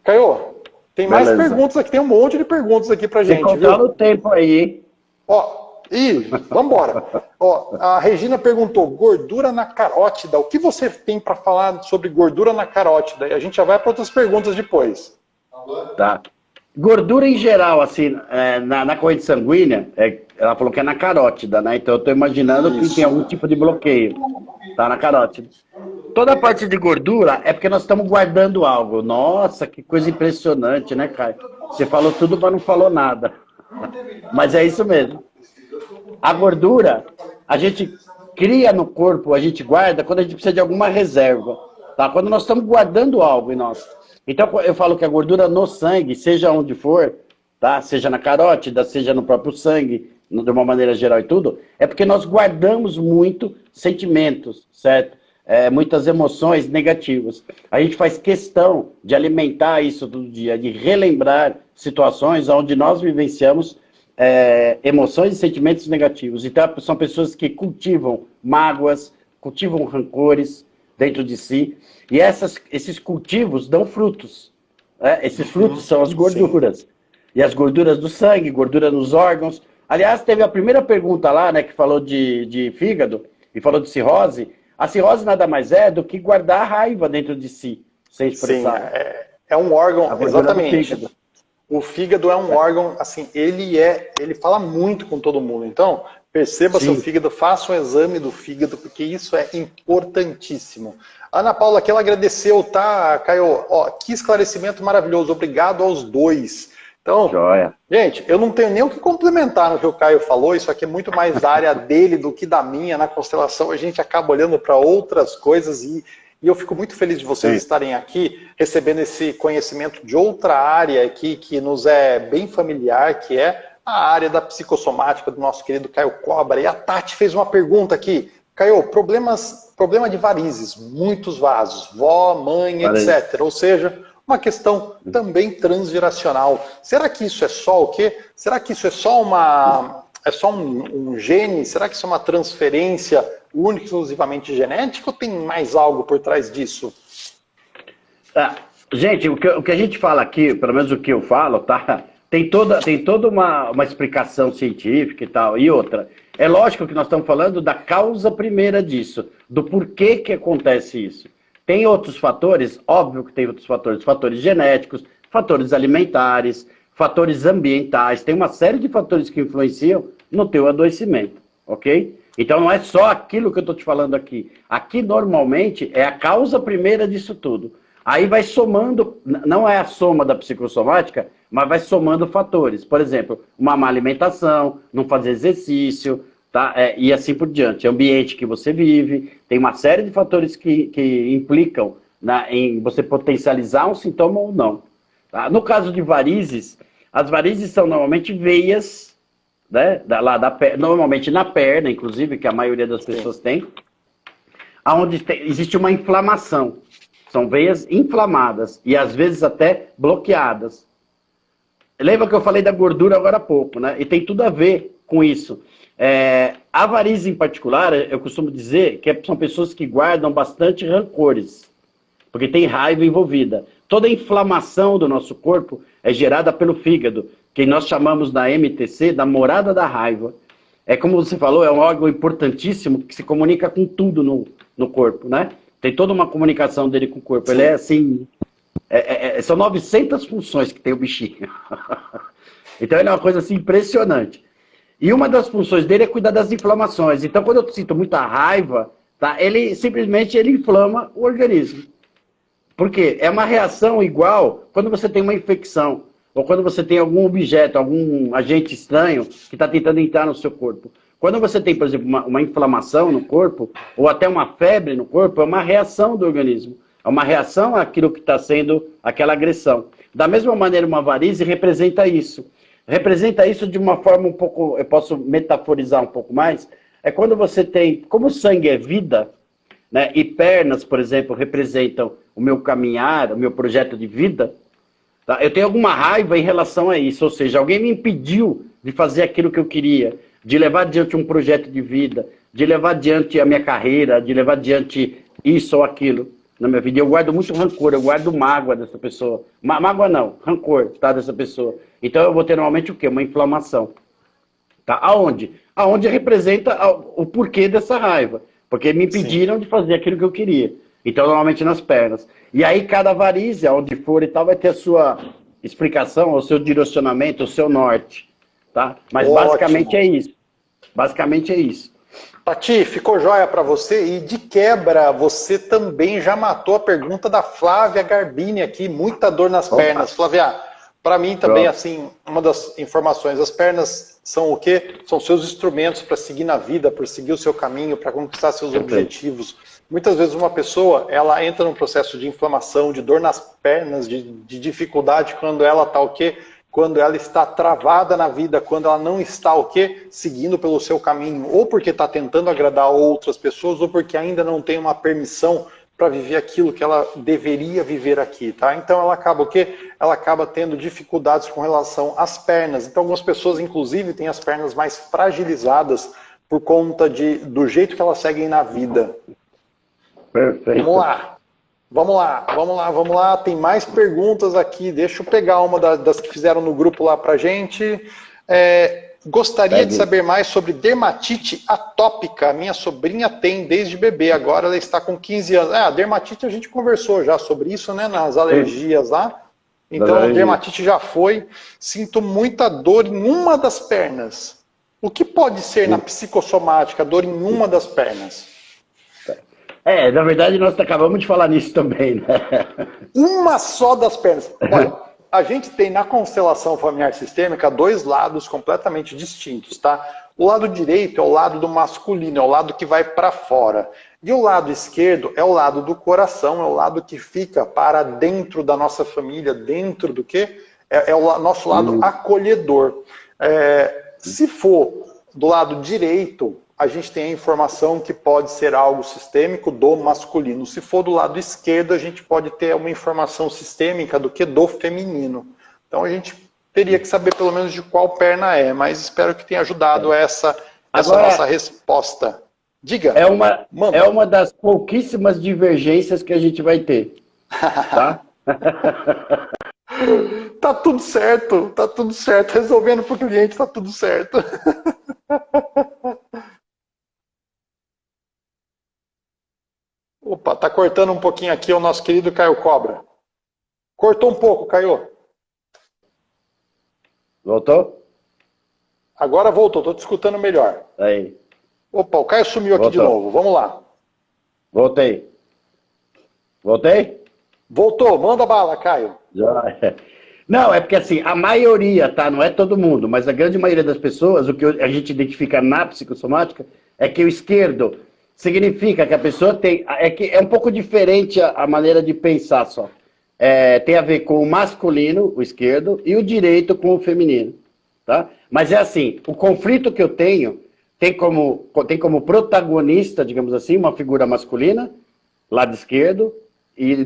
Caio, tem mais perguntas aqui, tem um monte de perguntas aqui pra gente. Tem o tempo aí, hein? Vambora. A Regina perguntou, gordura na carótida. O que você tem para falar sobre gordura na carótida? E a gente já vai para outras perguntas depois. Tá. Gordura em geral, assim, na corrente sanguínea, ela falou que é na carótida, né? Então eu estou imaginando que tem algum tipo de bloqueio, tá? Na carótida. Toda a parte de gordura é porque nós estamos guardando algo. Nossa, que coisa impressionante, né, Caio? Você falou tudo, mas não falou nada. Mas é isso mesmo. A gordura, a gente cria no corpo, a gente guarda quando a gente precisa de alguma reserva, tá? Quando nós estamos guardando algo em nós. Então, eu falo que a gordura no sangue, seja onde for, tá? Seja na carótida, seja no próprio sangue, de uma maneira geral e tudo, é porque nós guardamos muito sentimentos, certo? Muitas emoções negativas. A gente faz questão de alimentar isso todo dia, de relembrar situações onde nós vivenciamos emoções e sentimentos negativos. Então, são pessoas que cultivam mágoas, cultivam rancores dentro de si, e esses cultivos dão frutos. Esses frutos são as gorduras. Sim. E as gorduras do sangue, gordura nos órgãos. Aliás, teve a primeira pergunta lá, né, que falou de fígado, e falou de cirrose. A cirrose nada mais é do que guardar a raiva dentro de si, sem expressar. Sim, é um órgão, exatamente. O fígado é um órgão, assim, ele fala muito com todo mundo. Então, perceba seu fígado, faça um exame do fígado, porque isso é importantíssimo. Ana Paula, que ela agradeceu, tá, Caio? Que esclarecimento maravilhoso. Obrigado aos dois. Então, joia. Gente, eu não tenho nem o que complementar no que o Caio falou. Isso aqui é muito mais da área dele do que da minha. Na constelação, a gente acaba olhando para outras coisas e eu fico muito feliz de vocês estarem aqui, recebendo esse conhecimento de outra área aqui, que nos é bem familiar, que é a área da psicossomática do nosso querido Caio Cobra. E a Tati fez uma pergunta aqui. Caio, problema de varizes, muitos vasos, vó, mãe, etc. Ou seja, uma questão também transgeracional. Será que isso é só o quê? Será que isso é só um gene? Será que isso é uma transferência única e exclusivamente genética ou tem mais algo por trás disso? Gente, o que a gente fala aqui, pelo menos o que eu falo, tá? Tem toda uma explicação científica e tal. E outra, é lógico que nós estamos falando da causa primeira disso, do porquê que acontece isso. Tem outros fatores? Óbvio que tem outros fatores. Fatores genéticos, fatores alimentares, fatores ambientais. Tem uma série de fatores que influenciam no teu adoecimento, ok? Então não é só aquilo que eu estou te falando aqui. Aqui, normalmente, é a causa primeira disso tudo. Aí vai somando, não é a soma da psicossomática, mas vai somando fatores. Por exemplo, uma má alimentação, não fazer exercício, tá? E assim por diante. Ambiente que você vive, tem uma série de fatores que implicam em você potencializar um sintoma ou não. Tá? No caso de varizes, as varizes são normalmente veias, né? Normalmente na perna, inclusive, que a maioria das pessoas tem, onde existe uma inflamação. São veias inflamadas e às vezes até bloqueadas. Lembra que eu falei da gordura agora há pouco, né? E tem tudo a ver com isso. A varize em particular, eu costumo dizer que são pessoas que guardam bastante rancores, porque tem raiva envolvida. Toda a inflamação do nosso corpo é gerada pelo fígado, que nós chamamos na MTC da morada da raiva. É como você falou, é um órgão importantíssimo que se comunica com tudo no corpo, né? Tem toda uma comunicação dele com o corpo. Ele é assim... são 900 funções que tem o bichinho. Então ele é uma coisa assim impressionante. E uma das funções dele é cuidar das inflamações. Então quando eu sinto muita raiva, tá, ele simplesmente inflama o organismo. Por quê? É uma reação igual quando você tem uma infecção. Ou quando você tem algum objeto, algum agente estranho que está tentando entrar no seu corpo. Quando você tem, por exemplo, uma inflamação no corpo, ou até uma febre no corpo, é uma reação do organismo. É uma reação àquilo que está sendo aquela agressão. Da mesma maneira, uma varize representa isso. Representa isso de uma forma um pouco, eu posso metaforizar um pouco mais, é quando você tem, como o sangue é vida, né, e pernas, por exemplo, representam o meu caminhar, o meu projeto de vida, tá? Eu tenho alguma raiva em relação a isso, ou seja, alguém me impediu de fazer aquilo que eu queria, de levar adiante um projeto de vida, de levar adiante a minha carreira, de levar adiante isso ou aquilo na minha vida. Eu guardo muito rancor, eu guardo mágoa dessa pessoa. Mágoa não, rancor, tá, dessa pessoa. Então eu vou ter normalmente o quê? Uma inflamação. Tá? Aonde? Aonde representa o porquê dessa raiva. Porque me impediram de fazer aquilo que eu queria. Então normalmente nas pernas. E aí cada varize, onde for e tal, vai ter a sua explicação, o seu direcionamento, o seu norte. Tá? Mas basicamente é isso. Basicamente é isso. Tati, ficou jóia para você? E de quebra, você também já matou a pergunta da Flávia Garbini aqui. Muita dor nas pernas. Flávia, para mim também, assim, uma das informações, as pernas são o quê? São seus instrumentos para seguir na vida, para seguir o seu caminho, para conquistar seus objetivos. Muitas vezes uma pessoa, ela entra num processo de inflamação, de dor nas pernas, de dificuldade, quando ela está o quê? Quando ela está travada na vida, quando ela não está o quê? Seguindo pelo seu caminho, ou porque está tentando agradar outras pessoas, ou porque ainda não tem uma permissão para viver aquilo que ela deveria viver aqui, tá? Então ela acaba o quê? Ela acaba tendo dificuldades com relação às pernas. Então algumas pessoas, inclusive, têm as pernas mais fragilizadas por conta do jeito que elas seguem na vida. Perfeito. Vamos lá. Vamos lá. Tem mais perguntas aqui. Deixa eu pegar uma das que fizeram no grupo lá pra gente. Gostaria de saber mais sobre dermatite atópica. Minha sobrinha tem desde bebê, agora ela está com 15 anos. A dermatite a gente conversou já sobre isso, né? Nas alergias lá. Então a dermatite já foi. Sinto muita dor em uma das pernas. O que pode ser na psicossomática, dor em uma das pernas? Na verdade nós acabamos de falar nisso também, né? Uma só das pernas. Olha, a gente tem na constelação familiar sistêmica dois lados completamente distintos, tá? O lado direito é o lado do masculino, é o lado que vai para fora. E o lado esquerdo é o lado do coração, é o lado que fica para dentro da nossa família, dentro do quê? É o nosso lado acolhedor. Se for do lado direito, a gente tem a informação que pode ser algo sistêmico do masculino. Se for do lado esquerdo, a gente pode ter uma informação sistêmica do que do feminino. Então a gente teria que saber pelo menos de qual perna é, mas espero que tenha ajudado essa nossa resposta. Diga. É uma das pouquíssimas divergências que a gente vai ter. Tá? Tá tudo certo. Resolvendo para o cliente, tá tudo certo. Opa, tá cortando um pouquinho aqui o nosso querido Caio Cobra. Cortou um pouco, Caio. Voltou? Agora voltou, tô te escutando melhor. Aí. Opa, o Caio sumiu aqui de novo, vamos lá. Voltei? Voltou, manda bala, Caio. Joia. Não, é porque assim, a maioria, tá? Não é todo mundo, mas a grande maioria das pessoas, o que a gente identifica na psicossomática é que o esquerdo significa que a pessoa tem. É um pouco diferente a maneira de pensar só. Tem a ver com o masculino, o esquerdo, e o direito com o feminino. Tá? Mas é assim, o conflito que eu tenho tem como protagonista, digamos assim, uma figura masculina, lado esquerdo, e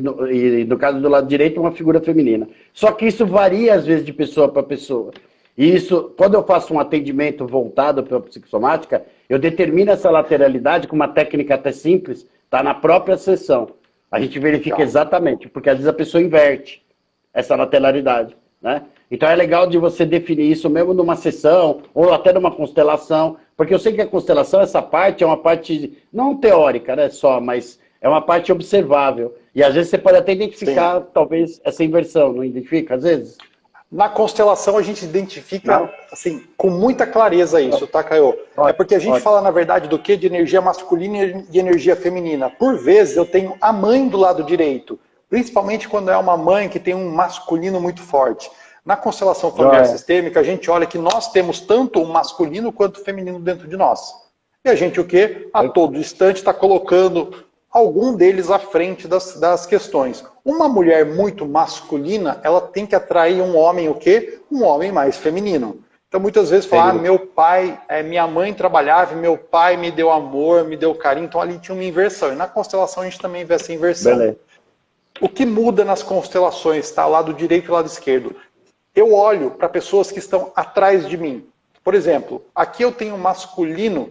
no caso do lado direito, uma figura feminina. Só que isso varia, às vezes, de pessoa para pessoa. E isso, quando eu faço um atendimento voltado para a psicossomática, eu determino essa lateralidade com uma técnica até simples, tá na própria sessão. A gente verifica exatamente, porque às vezes a pessoa inverte essa lateralidade, né? Então é legal de você definir isso mesmo numa sessão, ou até numa constelação, porque eu sei que a constelação, essa parte, é uma parte não teórica, né, só, mas é uma parte observável. E às vezes você pode até identificar, talvez, essa inversão, não identifica, às vezes? Na constelação a gente identifica, assim, com muita clareza isso, tá, Caio? É porque a gente fala, na verdade, do que? De energia masculina e de energia feminina. Por vezes eu tenho a mãe do lado direito, principalmente quando é uma mãe que tem um masculino muito forte. Na constelação familiar sistêmica, a gente olha que nós temos tanto o masculino quanto o feminino dentro de nós. E a gente o quê? A todo instante está colocando algum deles à frente das questões. Uma mulher muito masculina, ela tem que atrair um homem o quê? Um homem mais feminino. Então muitas vezes fala, meu pai, minha mãe trabalhava, meu pai me deu amor, me deu carinho, então ali tinha uma inversão. E na constelação a gente também vê essa inversão. Beleza. O que muda nas constelações, tá? Lado direito e lado esquerdo. Eu olho para pessoas que estão atrás de mim. Por exemplo, aqui eu tenho masculino,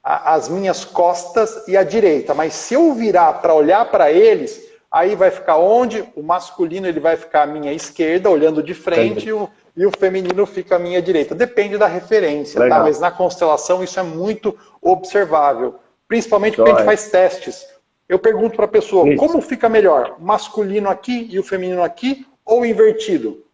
as minhas costas e a direita. Mas se eu virar para olhar para eles, aí vai ficar onde? O masculino ele vai ficar à minha esquerda, olhando de frente, e o feminino fica à minha direita. Depende da referência, tá? Mas na constelação isso é muito observável. Principalmente porque a gente faz testes. Eu pergunto para a pessoa, como fica melhor? O masculino aqui e o feminino aqui ou invertido?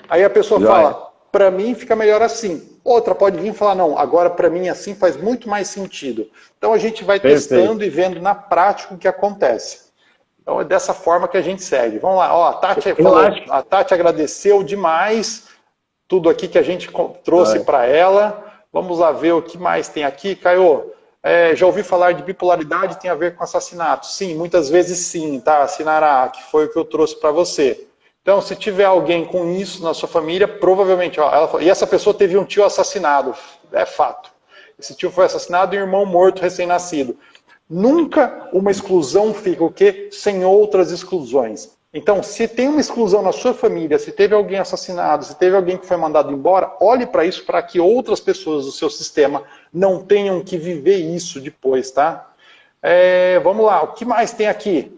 Aí a pessoa fala, para mim fica melhor assim. Outra pode vir e falar, não, agora para mim assim faz muito mais sentido. Então a gente vai testando e vendo na prática o que acontece. Então é dessa forma que a gente segue. Vamos lá, ó, a Tati agradeceu demais tudo aqui que a gente trouxe para ela. Vamos lá ver o que mais tem aqui. Caio, já ouvi falar de bipolaridade tem a ver com assassinato. Sim, muitas vezes sim, tá, Sinara, que foi o que eu trouxe para você. Então, se tiver alguém com isso na sua família, provavelmente... e essa pessoa teve um tio assassinado, é fato. Esse tio foi assassinado e um irmão morto recém-nascido. Nunca uma exclusão fica o quê? Sem outras exclusões. Então, se tem uma exclusão na sua família, se teve alguém assassinado, se teve alguém que foi mandado embora, olhe para isso para que outras pessoas do seu sistema não tenham que viver isso depois, tá? Vamos lá, o que mais tem aqui?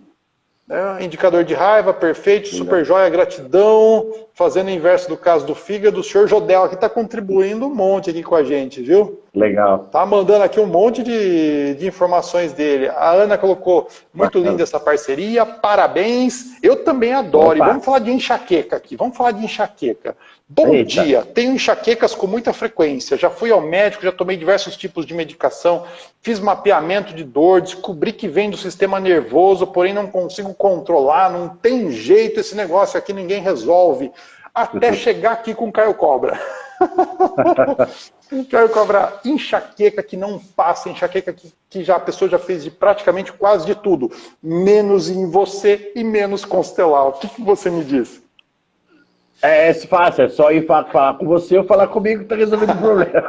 Indicador de raiva, perfeito, super joia, gratidão, fazendo o inverso do caso do fígado, o senhor Jodel aqui está contribuindo um monte aqui com a gente, viu? Legal. Tá mandando aqui um monte de informações dele. A Ana colocou, muito linda essa parceria, parabéns, eu também adoro. E vamos falar de enxaqueca aqui, vamos falar de enxaqueca. Bom dia, tenho enxaquecas com muita frequência, já fui ao médico, já tomei diversos tipos de medicação, fiz mapeamento de dor, descobri que vem do sistema nervoso, porém não consigo controlar, não tem jeito, esse negócio aqui ninguém resolve, até chegar aqui com o Caio Cobra. Caio Cobra, enxaqueca que não passa, enxaqueca que a pessoa já fez de praticamente quase de tudo, menos em você e menos constelar. O que você me diz? É fácil, é só ir falar com você ou falar comigo que está resolvendo o problema.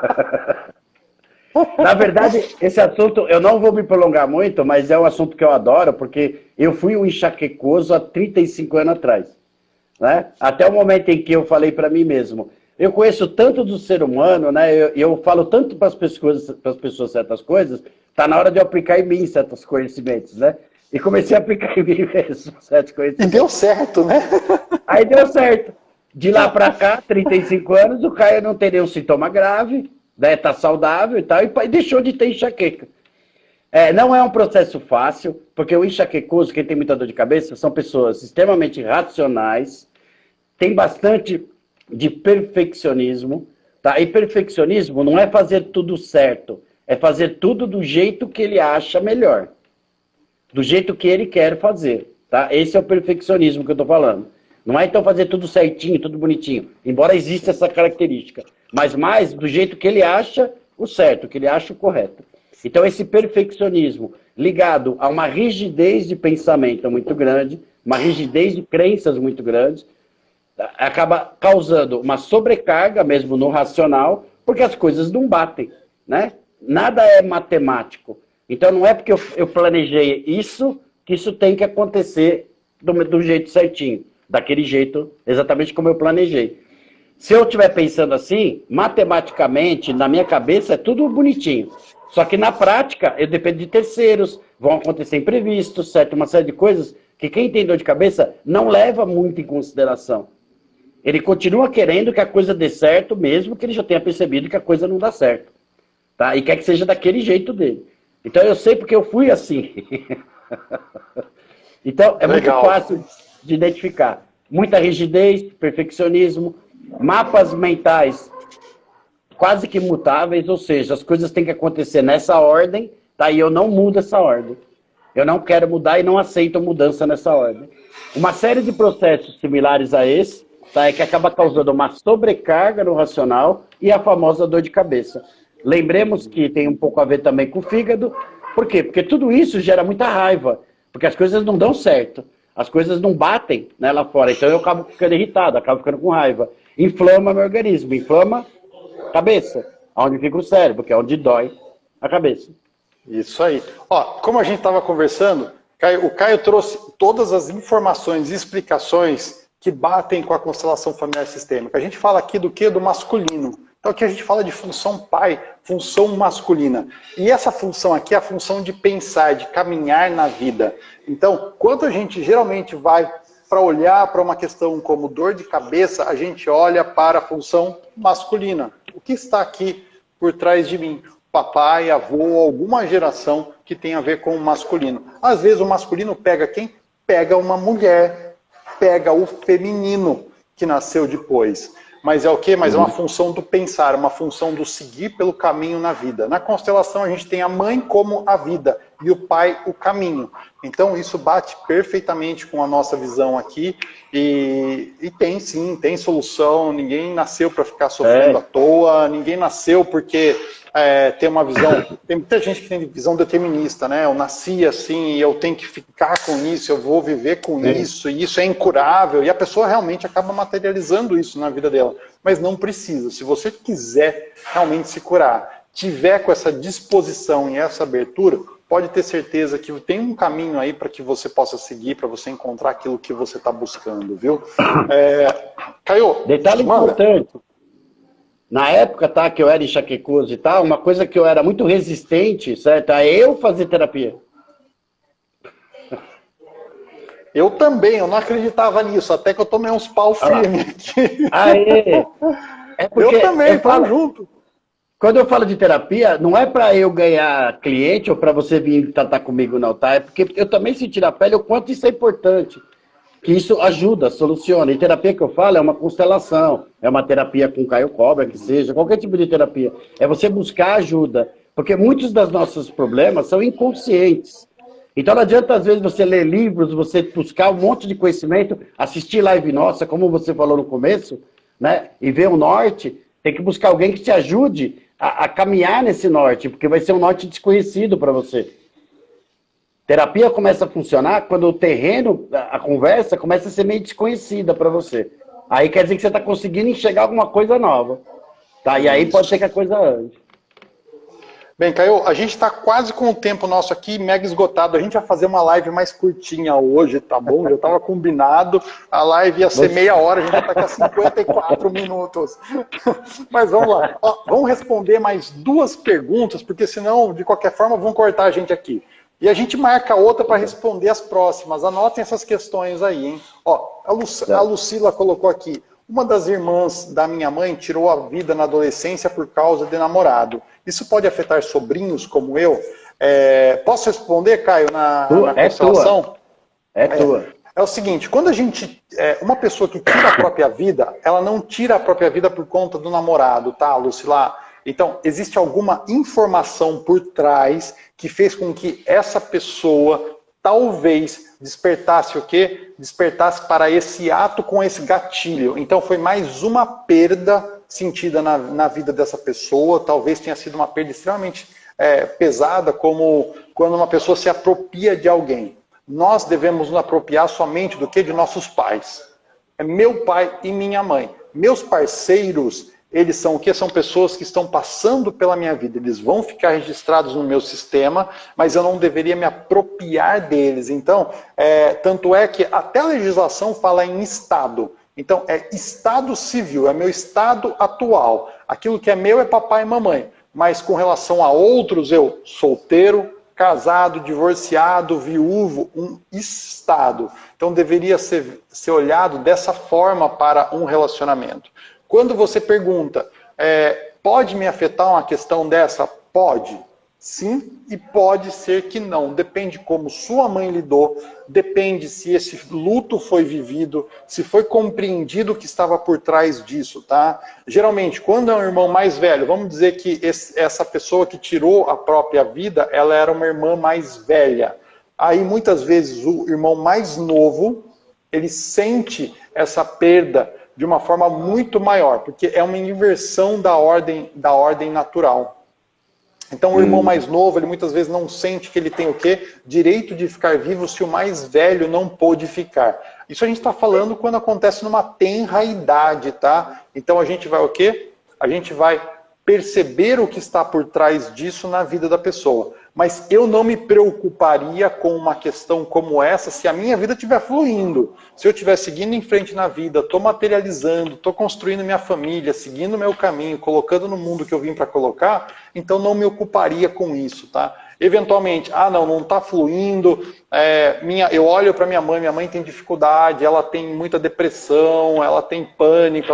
Na verdade, esse assunto, eu não vou me prolongar muito, mas é um assunto que eu adoro, porque eu fui um enxaquecoso há 35 anos atrás. Né? Até o momento em que eu falei para mim mesmo, eu conheço tanto do ser humano, né? eu falo tanto para as pessoas certas coisas, está na hora de eu aplicar em mim certos conhecimentos, né? E comecei a aplicar em mim mesmo certos conhecimentos. E deu certo, né? Aí deu certo. De lá para cá, 35 anos, o Caio não tem nenhum sintoma grave, né, tá saudável e tal, e deixou de ter enxaqueca. Não é um processo fácil, porque o enxaquecoso, quem tem muita dor de cabeça, são pessoas extremamente racionais, tem bastante de perfeccionismo, tá? E perfeccionismo não é fazer tudo certo, é fazer tudo do jeito que ele acha melhor, do jeito que ele quer fazer. tá? Esse é o perfeccionismo que eu tô falando. Não é então fazer tudo certinho, tudo bonitinho, embora exista essa característica, mas mais do jeito que ele acha o certo, que ele acha o correto. Então esse perfeccionismo ligado a uma rigidez de pensamento muito grande, uma rigidez de crenças muito grande, acaba causando uma sobrecarga mesmo no racional, porque as coisas não batem, né? Nada é matemático. Então não é porque eu planejei isso, que isso tem que acontecer do jeito certinho, daquele jeito, exatamente como eu planejei. Se eu estiver pensando assim, matematicamente, na minha cabeça, é tudo bonitinho. Só que na prática, eu dependo de terceiros, vão acontecer imprevistos, certo? Uma série de coisas que quem tem dor de cabeça não leva muito em consideração. Ele continua querendo que a coisa dê certo, mesmo que ele já tenha percebido que a coisa não dá certo. Tá? E quer que seja daquele jeito dele. Então eu sei porque eu fui assim. Então é muito fácil de identificar. Muita rigidez, perfeccionismo, mapas mentais quase que imutáveis, ou seja, as coisas têm que acontecer nessa ordem, tá? E eu não mudo essa ordem. Eu não quero mudar e não aceito mudança nessa ordem. Uma série de processos similares a esse, tá? É que acaba causando uma sobrecarga no racional e a famosa dor de cabeça. Lembremos que tem um pouco a ver também com o fígado. Por quê? Porque tudo isso gera muita raiva, porque as coisas não dão certo, as coisas não batem, né, lá fora. Então eu acabo ficando irritado, acabo ficando com raiva. Inflama meu organismo, inflama a cabeça, onde fica o cérebro, que é onde dói a cabeça. Isso aí. Ó, como a gente estava conversando, o Caio trouxe todas as informações e explicações que batem com a constelação familiar sistêmica. A gente fala aqui do quê? Do masculino. Então aqui a gente fala de função pai, função masculina. E essa função aqui é a função de pensar, de caminhar na vida. Então, quando a gente geralmente vai para olhar para uma questão como dor de cabeça, a gente olha para a função masculina. O que está aqui por trás de mim? Papai, avô, alguma geração que tem a ver com o masculino. Às vezes o masculino pega quem? Pega uma mulher, pega o feminino que nasceu depois. Mas é o quê? Mas é uma função do pensar, uma função do seguir pelo caminho na vida. Na constelação a gente tem a mãe como a vida e o pai o caminho. Então isso bate perfeitamente com a nossa visão aqui e tem sim, tem solução. Ninguém nasceu para ficar sofrendo à toa, ninguém nasceu porque tem uma visão... Tem muita gente que tem visão determinista, né? Eu nasci assim e eu tenho que ficar com isso, eu vou viver com isso, e isso é incurável. E a pessoa realmente acaba materializando isso na vida dela. Mas não precisa. Se você quiser realmente se curar, tiver com essa disposição e essa abertura, pode ter certeza que tem um caminho aí para que você possa seguir, para você encontrar aquilo que você está buscando, viu? Caio, detalhe importante. Na época, tá, que eu era enxaquecoso e tal, uma coisa que eu era muito resistente, certo? A eu fazer terapia. Eu também, eu não acreditava nisso, até que eu tomei uns pau firmes aqui. Aê! É porque eu também, falo junto. Quando eu falo de terapia, não é para eu ganhar cliente ou para você vir tratar comigo não, tá? É porque eu também senti na pele o quanto isso é importante. Que isso ajuda, soluciona. E terapia que eu falo é uma constelação, é uma terapia com Caio Cobra, que seja, qualquer tipo de terapia. É você buscar ajuda. Porque muitos dos nossos problemas são inconscientes. Então não adianta, às vezes, você ler livros, você buscar um monte de conhecimento, assistir live nossa, como você falou no começo, né? E ver o norte. Tem que buscar alguém que te ajude a caminhar nesse norte, porque vai ser um norte desconhecido para você. Terapia começa a funcionar quando o terreno, a conversa, começa a ser meio desconhecida para você. Aí quer dizer que você está conseguindo enxergar alguma coisa nova. Tá? E aí pode ser que a coisa ande. Bem, Caio, a gente está quase com o tempo nosso aqui mega esgotado. A gente vai fazer uma live mais curtinha hoje, tá bom? Já estava combinado. A live ia ser meia hora, a gente já está aqui a 54 minutos. Mas vamos lá. Ó, vamos responder mais 2 perguntas, porque senão, de qualquer forma, vão cortar a gente aqui. E a gente marca outra para responder as próximas. Anotem essas questões aí, hein? Ó, a Lucila colocou aqui. Uma das irmãs da minha mãe tirou a vida na adolescência por causa de namorado. Isso pode afetar sobrinhos como eu? Posso responder, Caio, na constelação? É tua. É o seguinte, quando a gente... uma pessoa que tira a própria vida, ela não tira a própria vida por conta do namorado, tá, Lucila? Então, existe alguma informação por trás que fez com que essa pessoa talvez despertasse o quê? Despertasse para esse ato com esse gatilho. Então foi mais uma perda sentida na vida dessa pessoa, talvez tenha sido uma perda extremamente pesada, como quando uma pessoa se apropria de alguém. Nós devemos nos apropriar somente do que? De nossos pais. É meu pai e minha mãe. Meus parceiros, eles são o quê? São pessoas que estão passando pela minha vida. Eles vão ficar registrados no meu sistema, mas eu não deveria me apropriar deles. Então, tanto é que até a legislação fala em estado. Então, é estado civil, é meu estado atual. Aquilo que é meu é papai e mamãe. Mas com relação a outros, eu solteiro, casado, divorciado, viúvo, um estado. Então deveria ser olhado dessa forma para um relacionamento. Quando você pergunta, pode me afetar uma questão dessa? Pode. Sim, e pode ser que não. Depende como sua mãe lidou, depende se esse luto foi vivido, se foi compreendido o que estava por trás disso, tá? Geralmente, quando é um irmão mais velho, vamos dizer que essa pessoa que tirou a própria vida, ela era uma irmã mais velha. Aí, muitas vezes, o irmão mais novo, ele sente essa perda de uma forma muito maior, porque é uma inversão da ordem natural. Então o irmão mais novo, ele muitas vezes não sente que ele tem o quê? Direito de ficar vivo se o mais velho não pôde ficar. Isso a gente está falando quando acontece numa tenra idade, tá? Então a gente vai o quê? A gente vai perceber o que está por trás disso na vida da pessoa. Mas eu não me preocuparia com uma questão como essa se a minha vida estiver fluindo. Se eu estiver seguindo em frente na vida, estou materializando, estou construindo minha família, seguindo o meu caminho, colocando no mundo que eu vim para colocar, então não me ocuparia com isso, tá? Eventualmente, não está fluindo, eu olho para minha mãe tem dificuldade, ela tem muita depressão, ela tem pânico,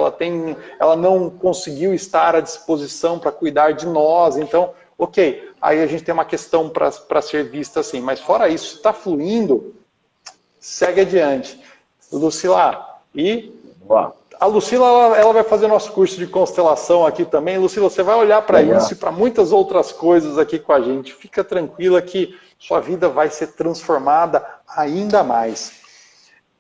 ela não conseguiu estar à disposição para cuidar de nós, então, ok, aí a gente tem uma questão para ser vista assim, mas fora isso, se está fluindo, segue adiante. Lucila, a Lucila ela vai fazer nosso curso de constelação aqui também. Lucila, você vai olhar para isso e para muitas outras coisas aqui com a gente. Fica tranquila que sua vida vai ser transformada ainda mais.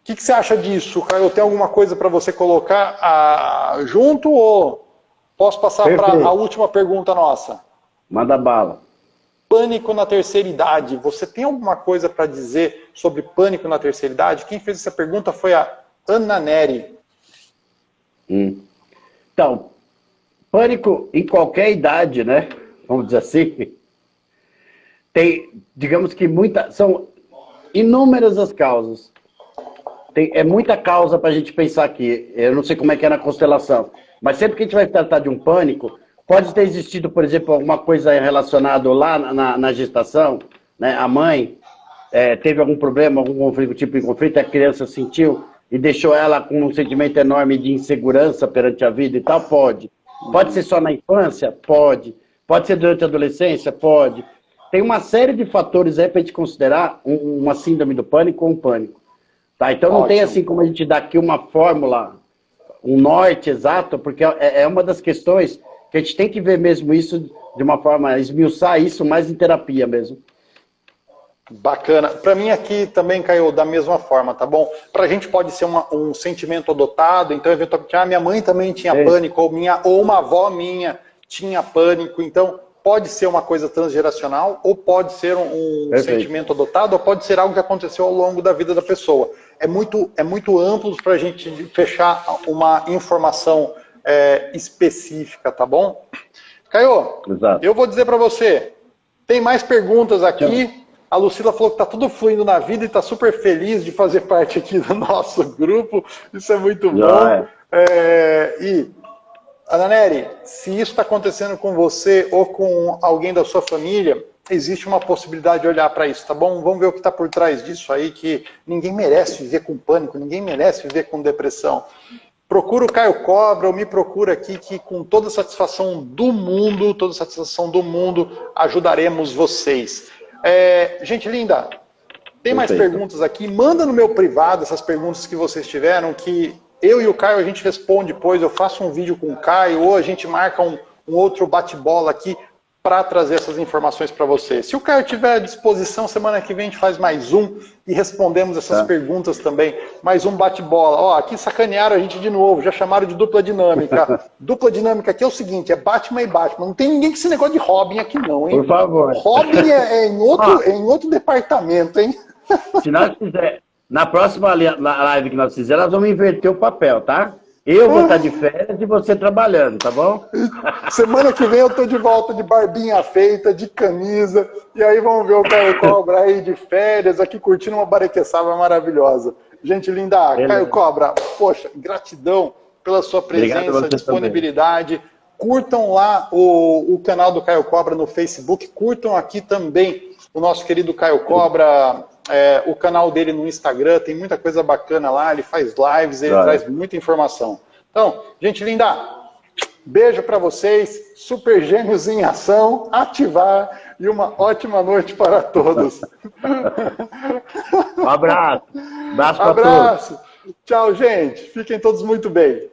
O que você acha disso, Caio? Tem alguma coisa para você colocar junto ou posso passar para a última pergunta nossa? Manda bala. Pânico na terceira idade. Você tem alguma coisa para dizer sobre pânico na terceira idade? Quem fez essa pergunta foi a Ana Neri. Então, pânico em qualquer idade, né? Vamos dizer assim. Tem, digamos que são inúmeras as causas. É muita causa para a gente pensar aqui. Eu não sei como é que é na constelação, mas sempre que a gente vai tratar de um pânico, pode ter existido, por exemplo, alguma coisa relacionada lá na gestação, né? A mãe teve algum problema, algum conflito, tipo de conflito, a criança sentiu e deixou ela com um sentimento enorme de insegurança perante a vida e tal? Pode. Pode ser só na infância? Pode. Pode ser durante a adolescência? Pode. Tem uma série de fatores aí para a gente considerar uma síndrome do pânico ou um pânico. Tá? Então não tem assim como a gente dar aqui uma fórmula, um norte exato, porque é uma das questões que a gente tem que ver mesmo isso de uma forma, esmiuçar isso mais em terapia mesmo. Bacana. Para mim aqui também, Caio, da mesma forma, tá bom? Para a gente pode ser um sentimento adotado, então eventualmente, minha mãe também tinha pânico, ou uma avó minha tinha pânico, então pode ser uma coisa transgeracional, ou pode ser um sentimento adotado, ou pode ser algo que aconteceu ao longo da vida da pessoa. É muito amplo para a gente fechar uma informação específica, tá bom? Caio, eu vou dizer para você, tem mais perguntas aqui. A Lucila falou que está tudo fluindo na vida e está super feliz de fazer parte aqui do nosso grupo. Isso é muito bom. E, Ana Neri, se isso está acontecendo com você ou com alguém da sua família, existe uma possibilidade de olhar para isso, tá bom? Vamos ver o que está por trás disso aí, que ninguém merece viver com pânico, ninguém merece viver com depressão. Procura o Caio Cobra, ou me procura aqui, que com toda a satisfação do mundo, ajudaremos vocês. Gente linda, tem mais perguntas aqui? Manda no meu privado essas perguntas que vocês tiveram, que eu e o Caio a gente responde depois. Eu faço um vídeo com o Caio, ou a gente marca um outro bate-bola aqui para trazer essas informações para você. Se o Caio tiver à disposição, semana que vem a gente faz mais um e respondemos essas perguntas também. Mais um bate-bola. Ó, aqui sacanearam a gente de novo, já chamaram de dupla dinâmica. Dupla dinâmica aqui é o seguinte, é Batman e Batman. Não tem ninguém com esse negócio de Robin aqui não, hein? Por favor. Robin é em outro departamento, hein? Se nós fizer, na próxima live que nós fizermos, nós vamos inverter o papel, tá? Eu vou estar de férias e você trabalhando, tá bom? Semana que vem eu tô de volta de barbinha feita, de camisa, e aí vamos ver o Caio Cobra aí de férias, aqui curtindo uma barequeçaba maravilhosa. Gente linda, Caio Cobra, poxa, gratidão pela sua presença, disponibilidade. Também. Curtam lá o canal do Caio Cobra no Facebook, curtam aqui também o nosso querido Caio Cobra, o canal dele no Instagram, tem muita coisa bacana lá, ele faz lives, ele traz muita informação. Então, gente linda, beijo para vocês, Super Gêmeos em ação, ativar e uma ótima noite para todos. Um abraço. Abraço para todos. Tchau, gente. Fiquem todos muito bem.